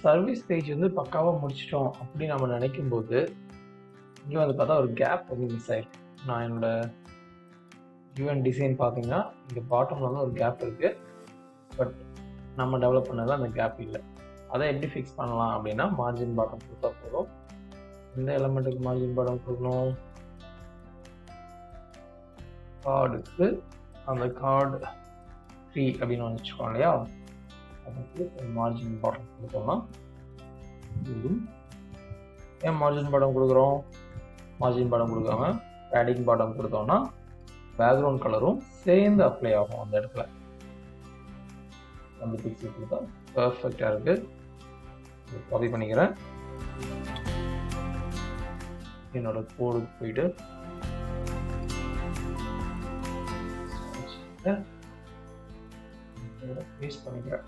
Service page வந்து பக்காவாக முடிச்சிட்டோம் அப்படின்னு நம்ம நினைக்கும் போது இங்கே வந்து பார்த்தா ஒரு கேப் வந்து மிஸ் ஆயிருக்கு. நான் என்னோட யூஎன் டிசைன் பார்த்தீங்கன்னா இங்கே பாட்டமில் வந்து ஒரு கேப் இருக்குது. பட் நம்ம டெவலப் பண்ணது அந்த கேப் இல்லை. அதை எப்படி ஃபிக்ஸ் பண்ணலாம் அப்படின்னா மார்ஜின் பாட்டம் கொடுத்தா போதும். இந்த எலமெண்ட்டுக்கு மார்ஜின் பாட்டம் கொடுக்கணும். கார்டுக்கு அந்த கார்டு 3 அப்படின்னு வச்சுக்கோம் இல்லையா, அதுக்கு மார்ஜின் பாட்டம் கொடுத்தோம்னா ஏன் மார்ஜின் பாட்டம் கொடுக்குறோம்? மார்ஜின் பாட்டம் கொடுக்காம பேடிங் பாட்டம் கொடுத்தோம்னா பேக்ரவுண்ட் கலரும் சேர்ந்து அப்ளை ஆகும் அந்த இடத்துல. அந்த பிக்சல் கொடுத்தா பர்ஃபெக்டாக இருக்கு. காப்பி பண்ணிக்கிறேன். என்னோட கோடுக்கு போயிட்டு பேஸ்ட் பண்ணிக்கிறேன்.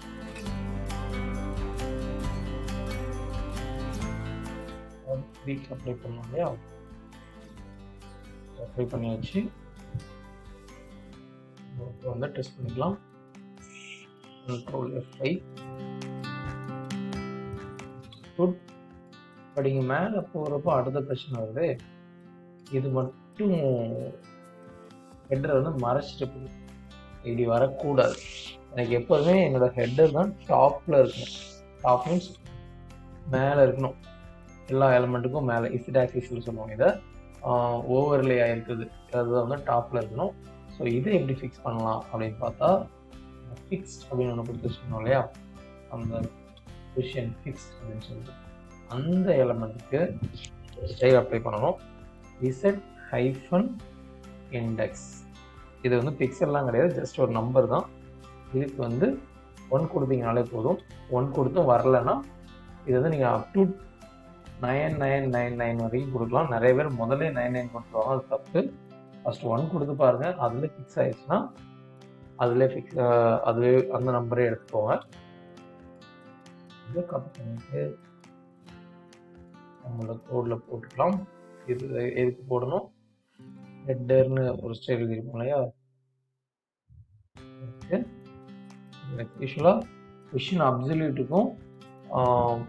அப்ளை பண்ணோம் இல்லையா, அப்ளை பண்ணியாச்சு. வந்து டெஸ்ட் பண்ணிக்கலாம். Ctrl F5. குட். பட் இங்கே மேலே போகிறப்போ அடுத்த பிரச்சனை வருது. இது மட்டும் ஹெட்டரை வந்து மறைச்சிட்டு போகுது. இப்படி வரக்கூடாது. எனக்கு எப்போதுமே என்னோட ஹெட்டர் தான் டாப்பில் இருக்கணும். டாப் மீன்ஸ் மேலே இருக்கணும். எல்லா எலமெண்ட்டுக்கும் மேலே இசிட் ஆக்சிஸில் சொல்லுவாங்க. இதை ஓவர்லே ஆகிருக்குது, அதுதான் வந்து டாப்பில் இருக்கணும். ஸோ இதை எப்படி ஃபிக்ஸ் பண்ணலாம் அப்படின்னு பார்த்தா ஃபிக்ஸ்ட் அப்படின்னு ஒன்று கொடுத்து வச்சுக்கணும் இல்லையா, அந்த பொசிஷன் ஃபிக்ஸ்ட் அப்படின்னு சொல்லிட்டு அந்த எலமெண்ட்டுக்கு ஸ்டைல் அப்ளை பண்ணணும். Z hyphen index. இது வந்து பிக்சல்லாம் கிடையாது, ஜஸ்ட் ஒரு நம்பர் தான். இதுக்கு வந்து 1 கொடுத்தீங்கனாலே போதும். 1 கொடுத்தும் வரலைன்னா இது வந்து நீங்கள் அப் டு 9999 வரைக்கும் கொடுக்கலாம். நிறைய பேர் முதல்ல 99 கொடுத்துருவாங்க, அது தப்பு. ஃபஸ்ட் 1 கொடுத்து பாருங்கள், அதில் ஃபிக்ஸ் ஆகிடுச்சுன்னா அதில் அது அந்த நம்பரே எடுத்துக்கோங்க. இதை காப்பி பண்ணிட்டு நம்மளோட கோடில் போட்டுக்கலாம். இது எதுக்கு போடணும்? ஹெட்டர்னு ஒரு ஸ்டைல் இருக்கும் இல்லையா, யூஸ்வலாக பொசிஷன் அப்சல்யூட்டுக்கும்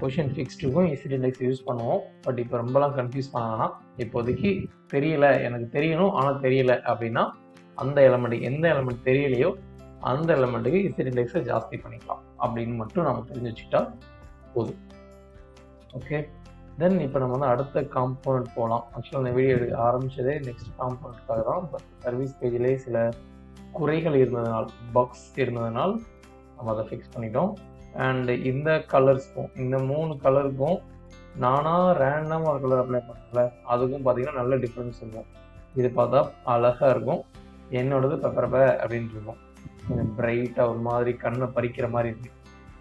பொசிஷன் ஃபிக்ஸ்டுக்கும் இசிட் இண்டெக்ஸ் யூஸ் பண்ணுவோம். பட் இப்போ ரொம்பலாம் கன்ஃபியூஸ் பண்ணாங்கன்னா, இப்போதைக்கு தெரியல, எனக்கு தெரியணும் ஆனால் தெரியல அப்படின்னா அந்த எலமெண்ட்டுக்கு எந்த எலமெண்ட் தெரியலையோ அந்த எலமெண்ட்டுக்கு இசிட் இண்டெக்ஸை ஜாஸ்தி பண்ணிக்கலாம் அப்படின்னு மட்டும் நம்ம தெரிஞ்சு வச்சுக்கிட்டா போதும். ஓகே, தென் இப்போ நம்ம வந்து அடுத்த காம்போனன்ட் போகலாம். ஆக்சுவலாக இந்த வீடியோ எடுக்க ஆரம்பித்ததே நெக்ஸ்ட் காம்போனண்ட்டுக்காக தான். பட் சர்வீஸ் பேஜ்லேயே சில குறைகள் இருந்ததுனால், பக்ஸ் இருந்ததுனால் நம்ம அதை ஃபிக்ஸ் பண்ணிட்டோம். அண்ட் இந்த கலர்ஸ்க்கும், இந்த 3 கலருக்கும் நானாக ரேண்டமாக ஒரு கலர் அப்ளை பண்ணல, அதுக்கும் பார்த்தீங்கன்னா நல்ல டிஃப்ரென்ஸ் இருக்கும். இது பார்த்தா அழகாக இருக்கும், என்னோடது பெப்பரப்ப அப்படின்னு இருக்கும், கொஞ்சம் பிரைட்டாக ஒரு மாதிரி கண்ணை பறிக்கிற மாதிரி இருக்குது.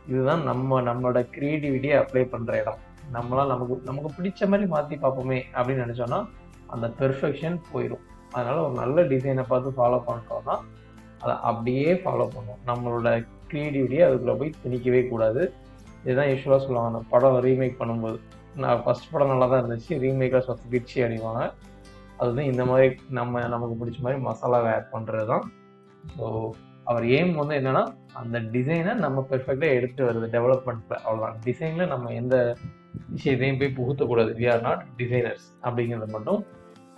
இதுதான் நம்மளோட க்ரியேட்டிவிட்டியை அப்ளை பண்ணுற இடம். நம்மளால் நமக்கு பிடிச்ச மாதிரி மாற்றி பார்ப்போமே அப்படின்னு நினச்சோன்னா அந்த பெர்ஃபெக்ஷன் போயிடும். அதனால் ஒரு நல்ல டிசைனை பார்த்து ஃபாலோ பண்ணுறோன்னா அதை அப்படியே ஃபாலோ பண்ணுவோம். நம்மளோட க்ரியேட்டிவிட்டியை அதுக்குள்ளே போய் திணிக்கவே கூடாது. இதுதான் யூஸ்வலாக சொல்லுவாங்க, அந்த படம் ரீமேக் பண்ணும்போது, நான் ஃபஸ்ட் படம் நல்லா தான் இருந்துச்சு, ரீமேக்காக சொத்திச்சு அடிவாங்க. அதுதான் இந்த மாதிரி நமக்கு பிடிச்ச மாதிரி மசாலாவை ஆட் பண்ணுறது தான். ஸோ அவர் எய்ம் வந்து என்னென்னா அந்த டிசைனை நம்ம பெர்ஃபெக்டாக எடுத்து வருது டெவலப்மெண்ட்டில், அவ்வளோதான். டிசைனில் நம்ம எந்த விஷயத்தையும் போய் புகுத்தக்கூடாது. வி ஆர் நாட் டிசைனர்ஸ் அப்படிங்கிறத மட்டும்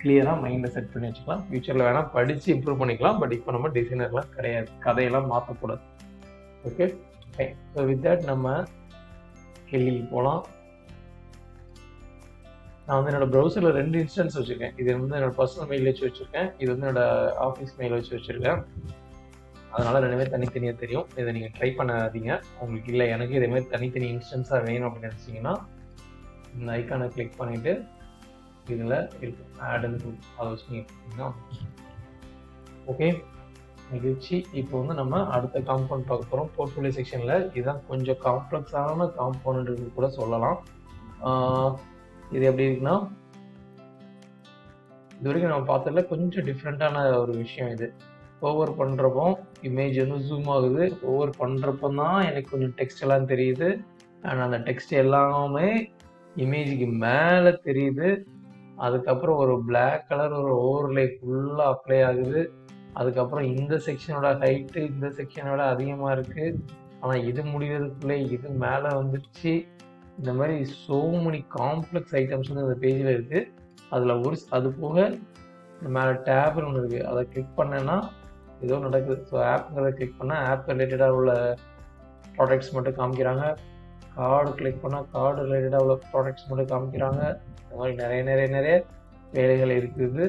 கிளியராக மைண்டில் செட் பண்ணி வச்சுக்கலாம். ஃப்யூச்சரில் வேணால் படித்து இம்ப்ரூவ் பண்ணிக்கலாம். பட் இப்போ நம்ம டிசைனர்லாம் கிடையாது, கதையெல்லாம் மாற்றக்கூடாது. ஓகே, ஸோ வித் தட் நம்ம கேள்விக்கு போகலாம். நான் வந்து என்னோடய ப்ரௌசரில் 2 இன்ஸ்டன்ஸ் வச்சுருக்கேன். இது வந்து என்னோடய பர்சனல் மெயில் வச்சு வச்சுருக்கேன், இது வந்து என்னோடய ஆஃபீஸ் மெயில் வச்சு வச்சுருக்கேன். அதனால் 2மே தனித்தனியாக தெரியும். இதை நீங்கள் ட்ரை பண்ணாதீங்க. உங்களுக்கு இல்லை எனக்கு இதேமாதிரி தனித்தனி இன்ஸ்டன்ஸாக வேணும் அப்படின்னு நினச்சிங்கன்னா இந்த ஐக்கானை கிளிக் பண்ணிவிட்டு இதில் இருக்கும் ஆடுன்னு இருக்கும், அதை வச்சு நீங்கள் பார்த்தீங்கன்னா ஓகே மகிழ்ச்சி. இப்போ வந்து நம்ம அடுத்த காம்பவுண்ட் பார்க்க போகிறோம். போர்ட்ஃபோலியோ செக்ஷனில் இதுதான் கொஞ்சம் காம்ப்ளெக்ஸான காம்பவுண்ட் கூட சொல்லலாம். இது எப்படி இருக்குன்னா, இது வரைக்கும் நம்ம பார்த்ததில் கொஞ்சம் டிஃப்ரெண்ட்டான ஒரு விஷயம். இது ஓவர் பண்ணுறப்போ இமேஜ் வந்து ஜூம் ஆகுது. ஓவர் பண்ணுறப்போ தான் எனக்கு கொஞ்சம் டெக்ஸ்ட் எல்லாம் தெரியுது. அண்ட் அந்த டெக்ஸ்ட் எல்லாமே இமேஜுக்கு மேலே தெரியுது. அதுக்கப்புறம் ஒரு பிளாக் கலர் ஒரு ஓவர்லே ஃபுல்லாக அப்ளை ஆகுது. அதுக்கப்புறம் இந்த செக்ஷனோட ஹைட்டு இந்த செக்ஷனோட அதிகமாக இருக்குது. ஆனால் இது முடிகிறதுக்குள்ளே இது மேலே வந்துடுச்சு. இந்த மாதிரி ஸோ மெனி காம்ப்ளெக்ஸ் ஐட்டம்ஸ் வந்து அந்த பேஜில் இருக்குது. அதில் அது போக மேலே டேப்னு ஒன்று இருக்குது, அதை கிளிக் பண்ணேன்னா ஏதோ நடக்குது. ஸோ ஆப்புங்கிறத கிளிக் பண்ணால் ஆப் ரிலேட்டடாக உள்ள ப்ராடக்ட்ஸ் மட்டும் காமிக்கிறாங்க. கார்டு கிளிக் பண்ணால் கார்டு ரிலேட்டடாக உள்ள ப்ராடக்ட்ஸ் மட்டும் காமிக்கிறாங்க. இந்த மாதிரி நிறைய வேலைகள் இருக்குது.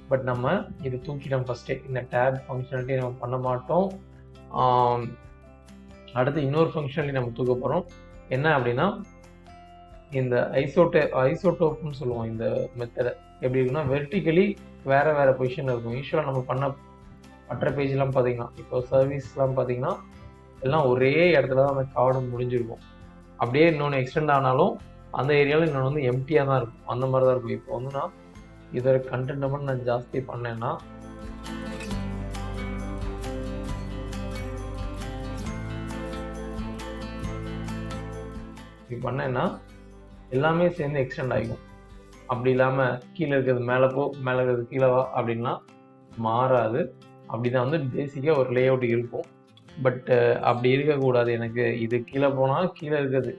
பட் நம்ம இதை தூக்கிட்டோம் ஃபஸ்ட்டே. இந்த டேப் ஃபங்க்ஷனாலிட்டி நம்ம பண்ண மாட்டோம். அடுத்து இன்னொரு ஃபங்க்ஷனாலிட்டி நம்ம தூக்க போகிறோம். என்ன அப்படின்னா, இந்த ஐசோடோப்னு சொல்லுவோம். இந்த மெத்தடை எப்படி இருக்குன்னா, வெர்டிக்கலி வேறு பொசிஷனில் இருக்கும். யூஸ்வலாக நம்ம பண்ண மற்ற பேஜ்லாம் பார்த்தீங்கன்னா, இப்போ சர்வீஸ்லாம் பார்த்தீங்கன்னா எல்லாம் ஒரே இடத்துல தான் அந்த கார்டு முடிஞ்சிருக்கும். அப்படியே இன்னொன்று எக்ஸ்டெண்ட் ஆனாலும் அந்த ஏரியாவில் இன்னொன்று வந்து எம்டியாக தான் இருக்கும். அந்த மாதிரி தான் இருக்கும். இப்போ வந்து நான் இதோட கண்டென்ட்டை மட்டும் நான் ஜாஸ்தி பண்ணேன்னா, இப்படி பண்ணேன்னா எல்லாமே சேர்ந்து எக்ஸ்டெண்ட் ஆகிக்கும். அப்படி இல்லாமல் கீழே இருக்கிறது மேலே போ, மேலே இருக்கிறது கீழே வா அப்படின்லாம் மாறாது. அப்படி தான் வந்து பேசிக்காக ஒரு லே அவுட் இருக்கும். பட் அப்படி இருக்கக்கூடாது. எனக்கு இது கீழே போனால் கீழே இருக்கிறது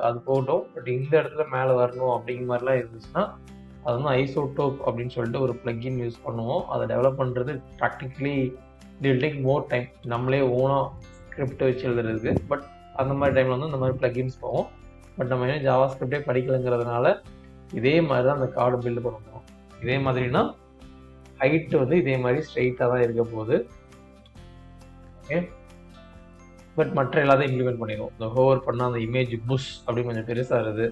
அது போகட்டும், பட் இந்த இடத்துல மேலே வரணும் அப்படிங்கிற மாதிரிலாம் இருந்துச்சுன்னா அது வந்து ஐசோடோப் அப்படின்னு சொல்லிட்டு ஒரு ப்ளக்கின் யூஸ் பண்ணுவோம். அதை டெவலப் பண்ணுறது practically it will take more time. நம்மளே ஓனாக ஸ்கிரிப்ட் வச்சு எழுதுறதுக்கு. பட் அந்த மாதிரி டைமில் வந்து இந்த மாதிரி ப்ளக்கின்ஸ் போகும். பட் நம்ம என்ன ஜாவா ஸ்கிரிப்டே படிக்கலைங்கிறதுனால இதே மாதிரி தான் அந்த கார்டு பில்டு பண்ண போகிறோம். இதே மாதிரினா ஹைட்டு வந்து இதே மாதிரி ஸ்ட்ரெயிட்டாக தான் இருக்க போகுது. ஓகே, பட் மற்ற எல்லாத்தையும் இம்ப்ளிமெண்ட் பண்ணிடுவோம். இந்த ஹோவர் பண்ணால் அந்த இமேஜ் புஷ் அப்படின்னு கொஞ்சம் பெருசாகிறது,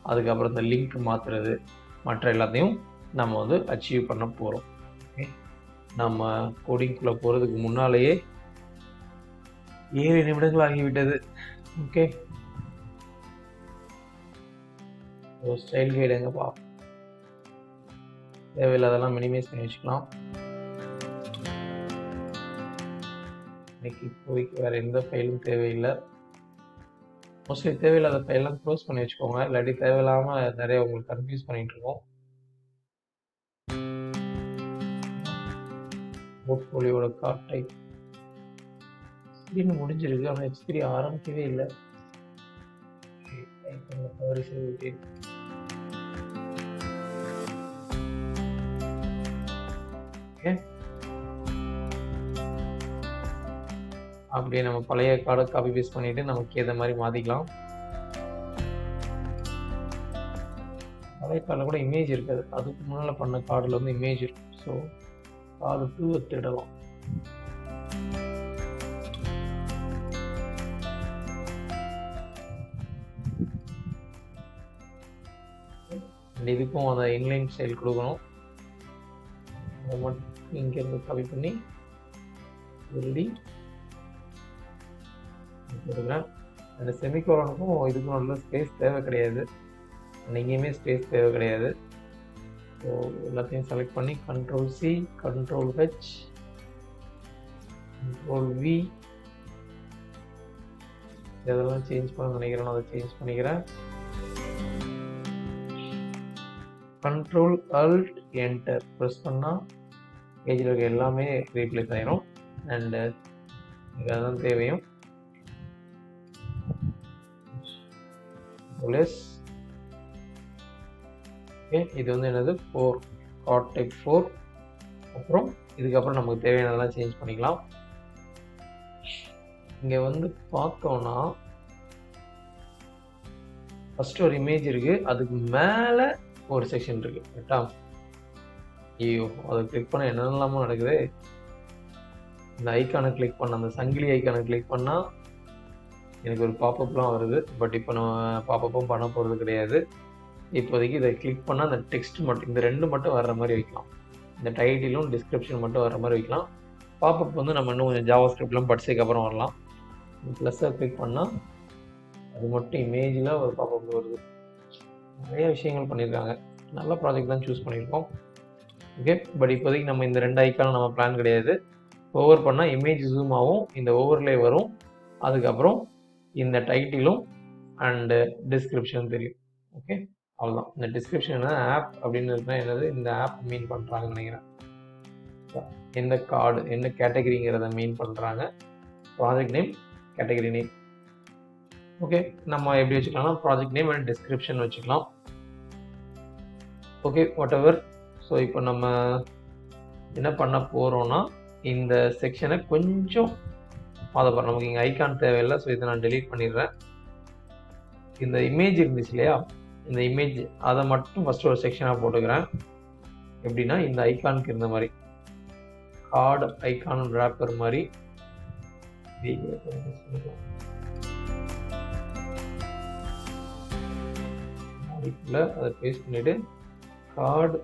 அதுக்கப்புறம் இந்த லிங்க் மாற்றுறது, மற்ற எல்லாத்தையும் நம்ம வந்து அச்சீவ் பண்ண போகிறோம். ஓகே, நம்ம கோடிங்குள்ளே போகிறதுக்கு முன்னாலேயே 7 நிமிடங்கள் ஆகிவிட்டது. ஓகே, ஸ்டைல் கைடு எங்கப்பா, தேவையில்லாதெல்லாம் மினிமைஸ் பண்ணி வச்சுக்கலாம். இன்னைக்கு இப்போதைக்கு வேறு எந்த ஃபைலும் தேவையில்லை. மோஸ்ட்லி தேவையில்லாத ஃபைல்லாம் க்ளோஸ் பண்ணி வச்சுக்கோங்க, இல்லாட்டி தேவையில்லாமல் நிறைய உங்களுக்கு கன்ஃபியூஸ் பண்ணிகிட்டு இருக்கோம். போர்ட்ஃபோலியோட கார்ட் டைப் ஸ்க்ரீன் முடிஞ்சிருக்கு, ஆனால் எக்ஸ்பிரி ஆரம்பிக்கவே இல்லை. அப்படியே நம்ம பழைய கார்டை காப்பி பேஸ்ட் பண்ணிட்டு நமக்கு ஏற்ற மாதிரி மாற்றிக்கலாம். பழைய கார்டில் கூட இமேஜ் இருக்காது, அதுக்கு முன்னால் பண்ண கார்டில் வந்து இமேஜ் இருக்கும். ஸோ கார்டு 2 எடுத்துடலாம். இதுக்கும் அந்த இன்லைன் ஸ்டைல் கொடுக்கணும். அதை மட்டும் இங்கேருந்து காப்பி பண்ணி எழுதி கொடுக்குறேன். அந்த செமிகோலனுக்கும் இதுக்கும் நல்ல ஸ்பேஸ் தேவை கிடையாது, எங்கேயுமே ஸ்பேஸ் தேவை கிடையாது. ஸோ எல்லாத்தையும் செலக்ட் பண்ணி Ctrl+C, Ctrl+H, Ctrl+V, இதெல்லாம் சேஞ்ச் பண்ண நினைக்கிறேன், அதை சேஞ்ச் பண்ணிக்கிறேன். Ctrl+Alt+Enter ப்ரெஸ் பண்ணால் பேஜில் இருக்க எல்லாமே ரீப்ளேஸ் ஆகிடும். அண்டு அதுதான் தேவையும். ஓகே, இது வந்து என்னது 4 கார்ட் டைப் 4. அப்புறம் இதுக்கப்புறம் நமக்கு தேவையானதெல்லாம் சேஞ்ச் பண்ணிக்கலாம். இங்கே வந்து பார்த்தோன்னா ஃபஸ்ட்டு ஒரு இமேஜ் இருக்குது, அதுக்கு மேலே ஒரு செக்ஷன் இருக்குது. கரெக்டா? ஐயோ, அதை கிளிக் பண்ணால் என்னென்னலாமோ நடக்குது. இந்த ஐக்கானை கிளிக் பண்ண, அந்த சங்கிலி ஐக்கானை கிளிக் பண்ணால் எனக்கு ஒரு பாப்பப்லாம் வருது. பட் இப்போ நம்ம பாப்பப்பும் பண்ண போகிறது கிடையாது. இப்போதைக்கு இதை கிளிக் பண்ணால் அந்த டெக்ஸ்ட் மட்டும், இந்த 2 மட்டும் வர்ற மாதிரி வைக்கலாம். இந்த டைட்டிலும் டிஸ்கிரிப்ஷன் மட்டும் வர்ற மாதிரி வைக்கலாம். பாப்பப் வந்து நம்ம இன்னும் கொஞ்சம் ஜாவா ஸ்கிரிப்ட்லாம் படிச்சதுக்கப்புறம் வரலாம். ப்ளஸ்ஸை கிளிக் பண்ணால் அது மட்டும் இமேஜில் ஒரு பாப்பப் வருது. நிறைய விஷயங்கள் பண்ணியிருக்காங்க, நல்ல ப்ராஜெக்ட் தான் சூஸ் பண்ணியிருக்கோம். ஓகே, பட் இப்போதைக்கு நம்ம இந்த 2 ஐக்கான நம்ம பிளான் கிடையாது. ஓவர் பண்ணால் இமேஜ் ஜூம் ஆகும், இந்த ஓவர்லே வரும், அதுக்கப்புறம் இந்த டைட்டிலும் அண்டு டிஸ்கிரிப்ஷன் தெரியும். ஓகே, அவ்வளோதான். இந்த டிஸ்கிரிப்ஷன் ஆப் அப்படின்னு இருந்தால் என்னது, இந்த ஆப் மீன் பண்ணுறாங்கன்னு நினைக்கிறேன். எந்த கார்டு என்ன கேட்டகரிங்கிறத மீன் பண்ணுறாங்க. Project name, category name, okay, நம்ம எப்படி வச்சுக்கலாம்னா ப்ராஜெக்ட் நேம் அண்ட் டிஸ்கிரிப்ஷன் வச்சுக்கலாம். Okay, what ever. ஸோ இப்போ நம்ம என்ன பண்ண போகிறோம்னா இந்த செக்ஷனை கொஞ்சம் மாதப்போம். நமக்கு இங்கே ஐகான் தேவையில்லை, ஸோ இதை நான் டெலீட் பண்ணிடுறேன். இந்த இமேஜ் இருந்துச்சு இல்லையா, இந்த இமேஜ் அதை மட்டும் ஃபஸ்ட்டு ஒரு செக்ஷனாக போட்டுக்கிறேன். எப்படின்னா இந்த ஐகானுக்கு இருந்த மாதிரி கார்டு ஐகான் ரேப்பர் மாதிரி அதை பேஸ்ட் பண்ணிவிட்டு கார்டு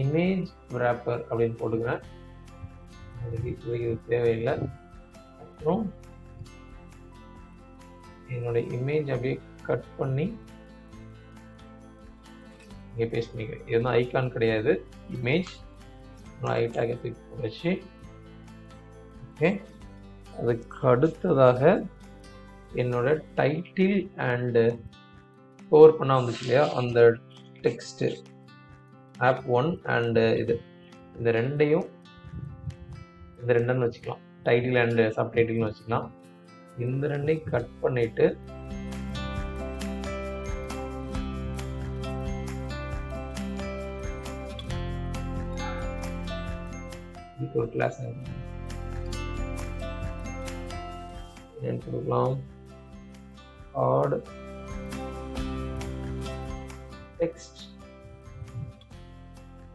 இமேஜ் ரேப்பர் அப்படின்னு போட்டுக்கிறேன். இது தேவையில்லை. அப்புறம் என்னோட இமேஜ் அப்படியே கட் பண்ணி இங்கே பேஸ்ட் பண்ணிக்கிறேன். இது வந்து ஐகான் கிடையாது, இமேஜ். ஹைட்டாக தூக்கி போச்சு. ஓகே, அதுக்கு அடுத்ததாக என்னோட டைட்டில் அண்டு ஸ்டோர் பண்ண வந்துச்சு இல்லையா, அந்த டெக்ஸ்ட்டு ஆப் 1 அண்டு இந்த ரெண்டுன்னு வச்சுக்கலாம். டைட்டில் அண்டு சப்டைட்டில்னு வச்சுக்கலாம். இந்த ரெண்டையும் கட் பண்ணிவிட்டு இதுக்கு ஒரு கிளாஸ் கொடுக்கலாம். Card text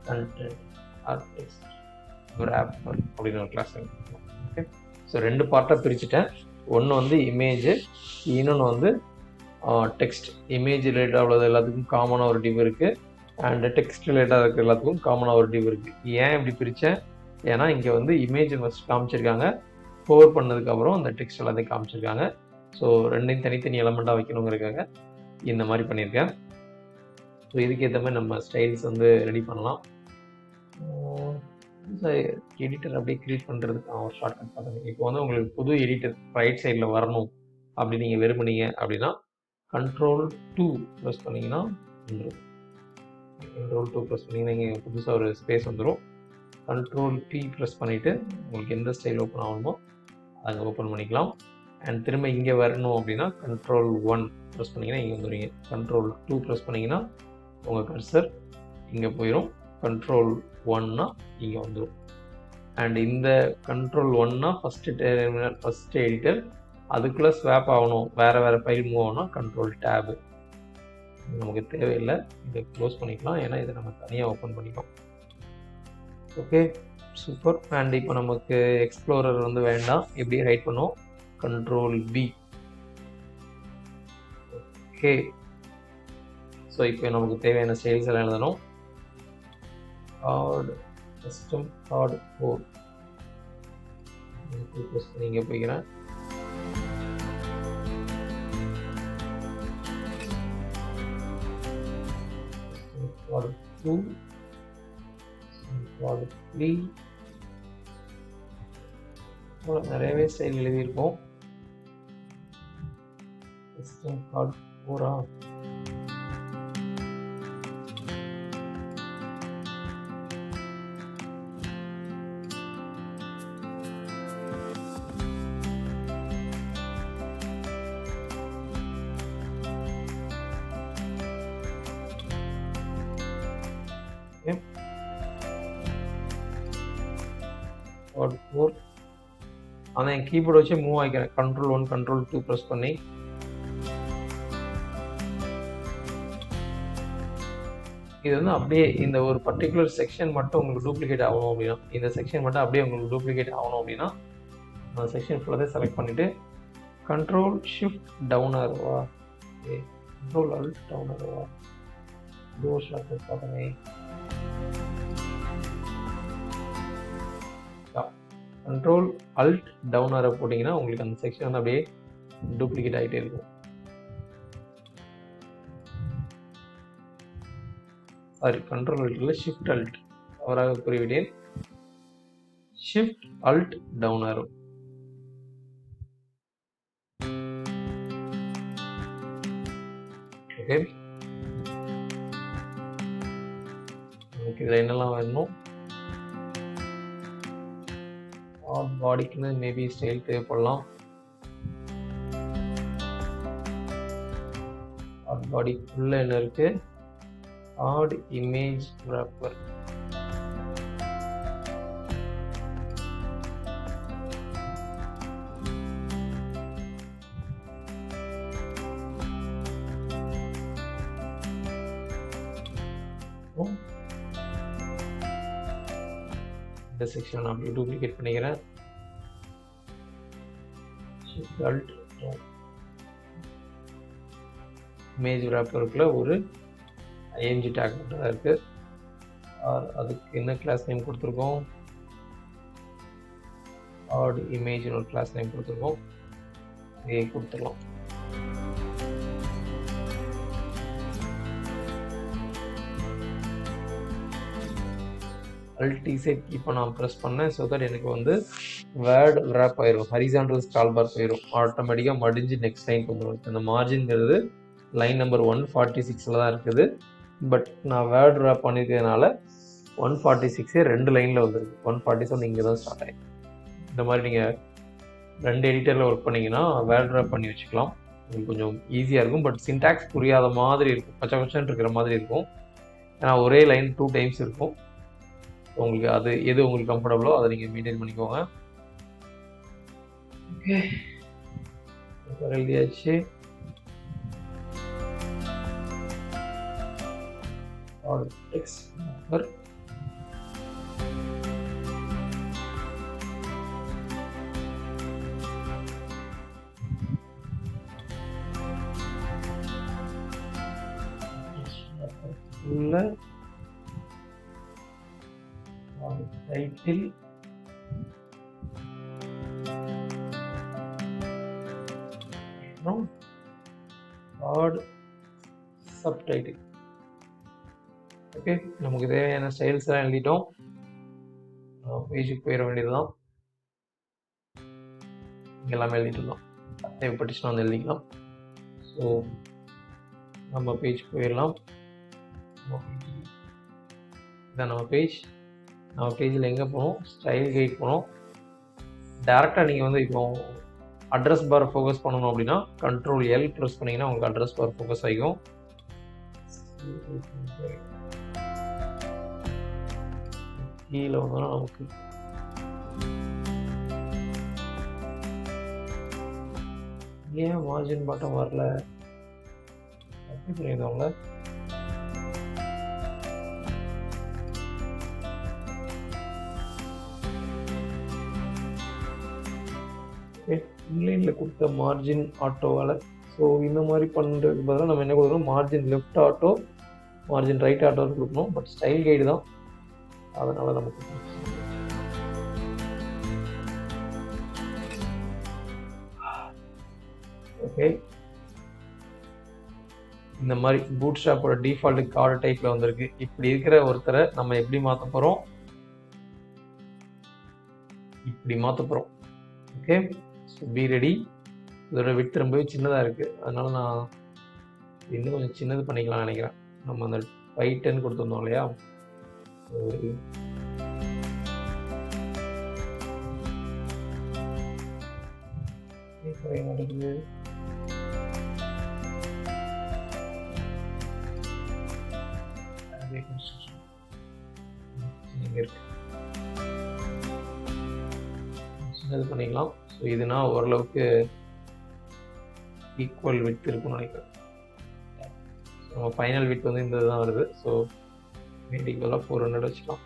content R text ஒரு ஆப் அப்படின்னு ஒரு கிளாஸ். ஓகே, ஸோ 2 பார்ட்டாக பிரிச்சுட்டேன். ஒன்று வந்து இமேஜு, இன்னொன்று வந்து டெக்ஸ்ட். இமேஜ் ரிலேட்டாக உள்ளது எல்லாத்துக்கும் காமனாக ஒரு டிவ் இருக்குது, அண்ட் டெக்ஸ்ட் ரிலேட்டாக இருக்கிற எல்லாத்துக்கும் காமனாக ஒரு டிவ் இருக்குது. ஏன் இப்படி பிரித்தேன்? ஏன்னா இங்கே வந்து இமேஜ் ஃபஸ்ட் காமிச்சிருக்காங்க, ஸ்டோர் பண்ணதுக்கப்புறம் அந்த டெக்ஸ்ட் எல்லாத்தையும் காமிச்சிருக்காங்க. ஸோ ரெண்டையும் தனித்தனி எலமெண்ட்டாக வைக்கணுங்கிறதுக்காக இந்த மாதிரி பண்ணியிருக்கேன். ஸோ இதுக்கேற்ற மாதிரி நம்ம ஸ்டைல்ஸ் வந்து ரெடி பண்ணலாம். எடிட்டர் அப்படியே க்ரியேட் பண்ணுறதுக்கு ஒரு ஷார்ட்கட் பார்த்துங்க. இப்போ வந்து உங்களுக்கு புது எடிட்டர் ரைட் சைடில் வரணும் அப்படி நீங்கள் விரும்புனீங்க அப்படின்னா Ctrl+2 ப்ரெஸ் பண்ணிங்கன்னா வந்துடும். Ctrl+2 ப்ரெஸ் பண்ணிங்கன்னா இங்கே புதுசாக ஒரு ஸ்பேஸ் வந்துடும். Ctrl+P ப்ரெஸ் பண்ணிவிட்டு உங்களுக்கு எந்த ஸ்டைல் ஓப்பன் ஆகணுமோ அங்கே ஓப்பன் பண்ணிக்கலாம். அண்ட் திரும்ப இங்கே வரணும் அப்படின்னா Ctrl+1 ப்ரெஸ் பண்ணிங்கன்னா இங்கே வந்துடுவீங்க. Ctrl+2 ப்ரெஸ் பண்ணிங்கன்னா உங்கள் கர்சர் இங்கே போயிடும். Ctrl+1னா இங்கே வந்துடும். அண்ட் இந்த Ctrl+1னா ஃபஸ்ட்டு எடிட்டர், அதுக்குள்ளே ஸ்வாப் ஆகணும், வேறு ஃபைல் மூவ் ஆகணும் Ctrl+Tab. நமக்கு தேவையில்லை, இதை க்ளோஸ் பண்ணிக்கலாம். ஏன்னா இதை நம்ம தனியாக ஓப்பன் பண்ணிக்கலாம். Okay, super. அண்ட் இப்போ நமக்கு எக்ஸ்ப்ளோரர் வந்து வேண்டாம், இப்படியே ரைட் பண்ணுவோம். Ctrl+B. ஓகே, ஸோ இப்போ நமக்கு தேவையான ஸ்டைல்ஸ் எல்லாம் எழுதணும். கார்டு கஸ்டம் கார்டு 4 இங்கே போய்க்கிறேன். கார்டு 2, கார்டு 3, நிறையவே ஸ்டைல் எழுதியிருக்கோம். Custom card 4 4. ஆனால் என் கீபோர்டு வச்சு மூவ் ஆகிக்கிறேன். Ctrl+1 Ctrl+2 ப்ரெஸ் பண்ணி இது வந்து அப்படியே இந்த ஒரு பர்டிகுலர் செக்ஷன் மட்டும் உங்களுக்கு டூப்ளிகேட் ஆகணும் அப்படின்னா, இந்த செக்ஷன் மட்டும் அப்படியே உங்களுக்கு டூப்ளிகேட் ஆகணும் அப்படின்னா அந்த செக்ஷன் ஃபுல்லாக செலக்ட் பண்ணிவிட்டு Ctrl+Shift+Down ஆகுவா, Ctrl+Alt+Down ஆகுவா, டோர் ஷார்ட்கட் பார்த்துங்க. Ctrl+Alt+Down ஆர போட்டிங்கன்னா உங்களுக்கு அந்த செக்ஷன் வந்து அப்படியே டூப்ளிகேட் ஆகிட்டே இருக்கும். சாரி, Ctrl+Alt Shift+Alt அவராக கூறிவிட்டேன். Shift+Alt+Down ஆரோ. ஓகே, நமக்கு இதில் என்னெல்லாம் வேணும்? பாடிக்குன்னு மேபி ஸ்டைல் தேவைப்படலாம். பாடி உள்ள என்ன இருக்கு? Add image wrapper. இந்த செக்ஷன் நான் அப்படியே டூப்ளிகேட் பண்ணிக்கிறேன். இமேஜ் wrapperக்குள்ள ஒரு img tag மட்டும் தான் இருக்கு. அதுக்கு என்ன கிளாஸ் நேம் கொடுத்துருக்கோம்? ஆட் இமேஜ் ஒரு கிளாஸ் நேம் கொடுத்துருக்கோம். இதையே கொடுத்துடலாம். Alt set இப்போ நான் ப்ரெஸ் பண்ணேன். ஸோ தட் எனக்கு வந்து வேர்ட் wrap ஆயிரும். ஹரிசாண்டல் ஸ்க்ரால் பார் போயிடும். ஆட்டோமேட்டிக்காக மடிஞ்சு நெக்ஸ்ட் லைன் வந்துடும். இந்த மார்ஜின்ங்கிறது லைன் நம்பர் 146 தான் இருக்குது. பட் நான் வேர்ட் wrap பண்ணியிருக்கிறதுனால 146 2 லைனில் வந்துருக்கு. 147 இங்கே தான் ஸ்டார்ட் ஆகிடும். இந்த மாதிரி நீங்கள் 2 எடிட்டரில் ஒர்க் பண்ணிங்கன்னா வேர்ட் wrap பண்ணி வச்சுக்கலாம். உங்களுக்கு கொஞ்சம் ஈஸியாக இருக்கும். பட் சின்டாக்ஸ் புரியாத மாதிரி இருக்கும். பச்சை பச்சைன்னு இருக்கிற மாதிரி இருக்கும். ஏன்னா ஒரே லைன் 2 டைம்ஸ் இருக்கும். உங்களுக்கு அது எது உங்களுக்கு கம்ஃபர்டபுளோ அதை நீங்கள் மெயின்டைன் பண்ணிக்கோங்க. ஓகே, எழுதியாச்சு. டெக்ஸ்ட் நம்பர் உள்ள டைட்டில் ஆட் சப்டைட்டில். ஓகே, நமக்கு தேவையான ஸ்டைல்ஸ் எல்லாம் எழுதிட்டோம். பேஜுக்கு போயிட வேண்டியதுதான். எல்லாமே எழுதிட்டுலாம் தேவைப்பட்டுச்சுன்னா வந்து எழுதிக்கலாம். ஸோ நம்ம பேஜுக்கு போயிடலாம். இதான் நம்ம பேஜ். நம்ம பேஜில் எங்கே போகணும்? ஸ்டைல் கைட் போகணும். டேரெக்டாக நீங்கள் வந்து இப்போ அட்ரஸ் பார் ஃபோக்கஸ் பண்ணணும் அப்படின்னா Ctrl L ப்ரெஸ் பண்ணிங்கன்னா உங்களுக்கு அட்ரஸ் பார் ஃபோக்கஸ் ஆகிக்கும். கீழே வந்தோன்னா நமக்கு ஏன் மார்ஜின் பாட்டம் வரல அப்படி பண்ணிடுவாங்க. இன்லைனில் கொடுத்த மார்ஜின் ஆட்டோவால். ஸோ இந்த மாதிரி பண்ணுறதுக்கு பதிலாக நம்ம என்ன கொடுக்கணும்? Margin left auto, margin right ஆட்டோன்னு கொடுக்கணும். பட் ஸ்டைல் கைடு தான், அதனால் நமக்கு ஓகே. இந்த மாதிரி பூட் ஸ்ட்ராப்போட டிஃபால்ட் கார்டு டைப்பில் வந்திருக்கு. இப்படி இருக்கிற ஒருத்தரை நம்ம எப்படி மாற்ற போகிறோம்? இப்படி மாற்ற போகிறோம். Okay, so be ready. இதோட விட்டு ரொம்பவே சின்னதாக இருக்குது. அதனால் நான் இன்னும் கொஞ்சம் சின்னது பண்ணிக்கலாம்னு நினைக்கிறேன். நம்ம அந்த 510 கொடுத்துருந்தோம் இல்லையா? மாட்டேங்குது. சின்னது பண்ணிக்கலாம். ஸோ இதுனா ஓரளவுக்கு ஈக்குவல் விட்த் இருக்குன்னு நினைக்கிறேன். நம்ம ஃபைனல் விட்த் வந்து இந்த தான் வருது. ஸோ ஈக்குவலாக 400 வச்சுக்கலாம்.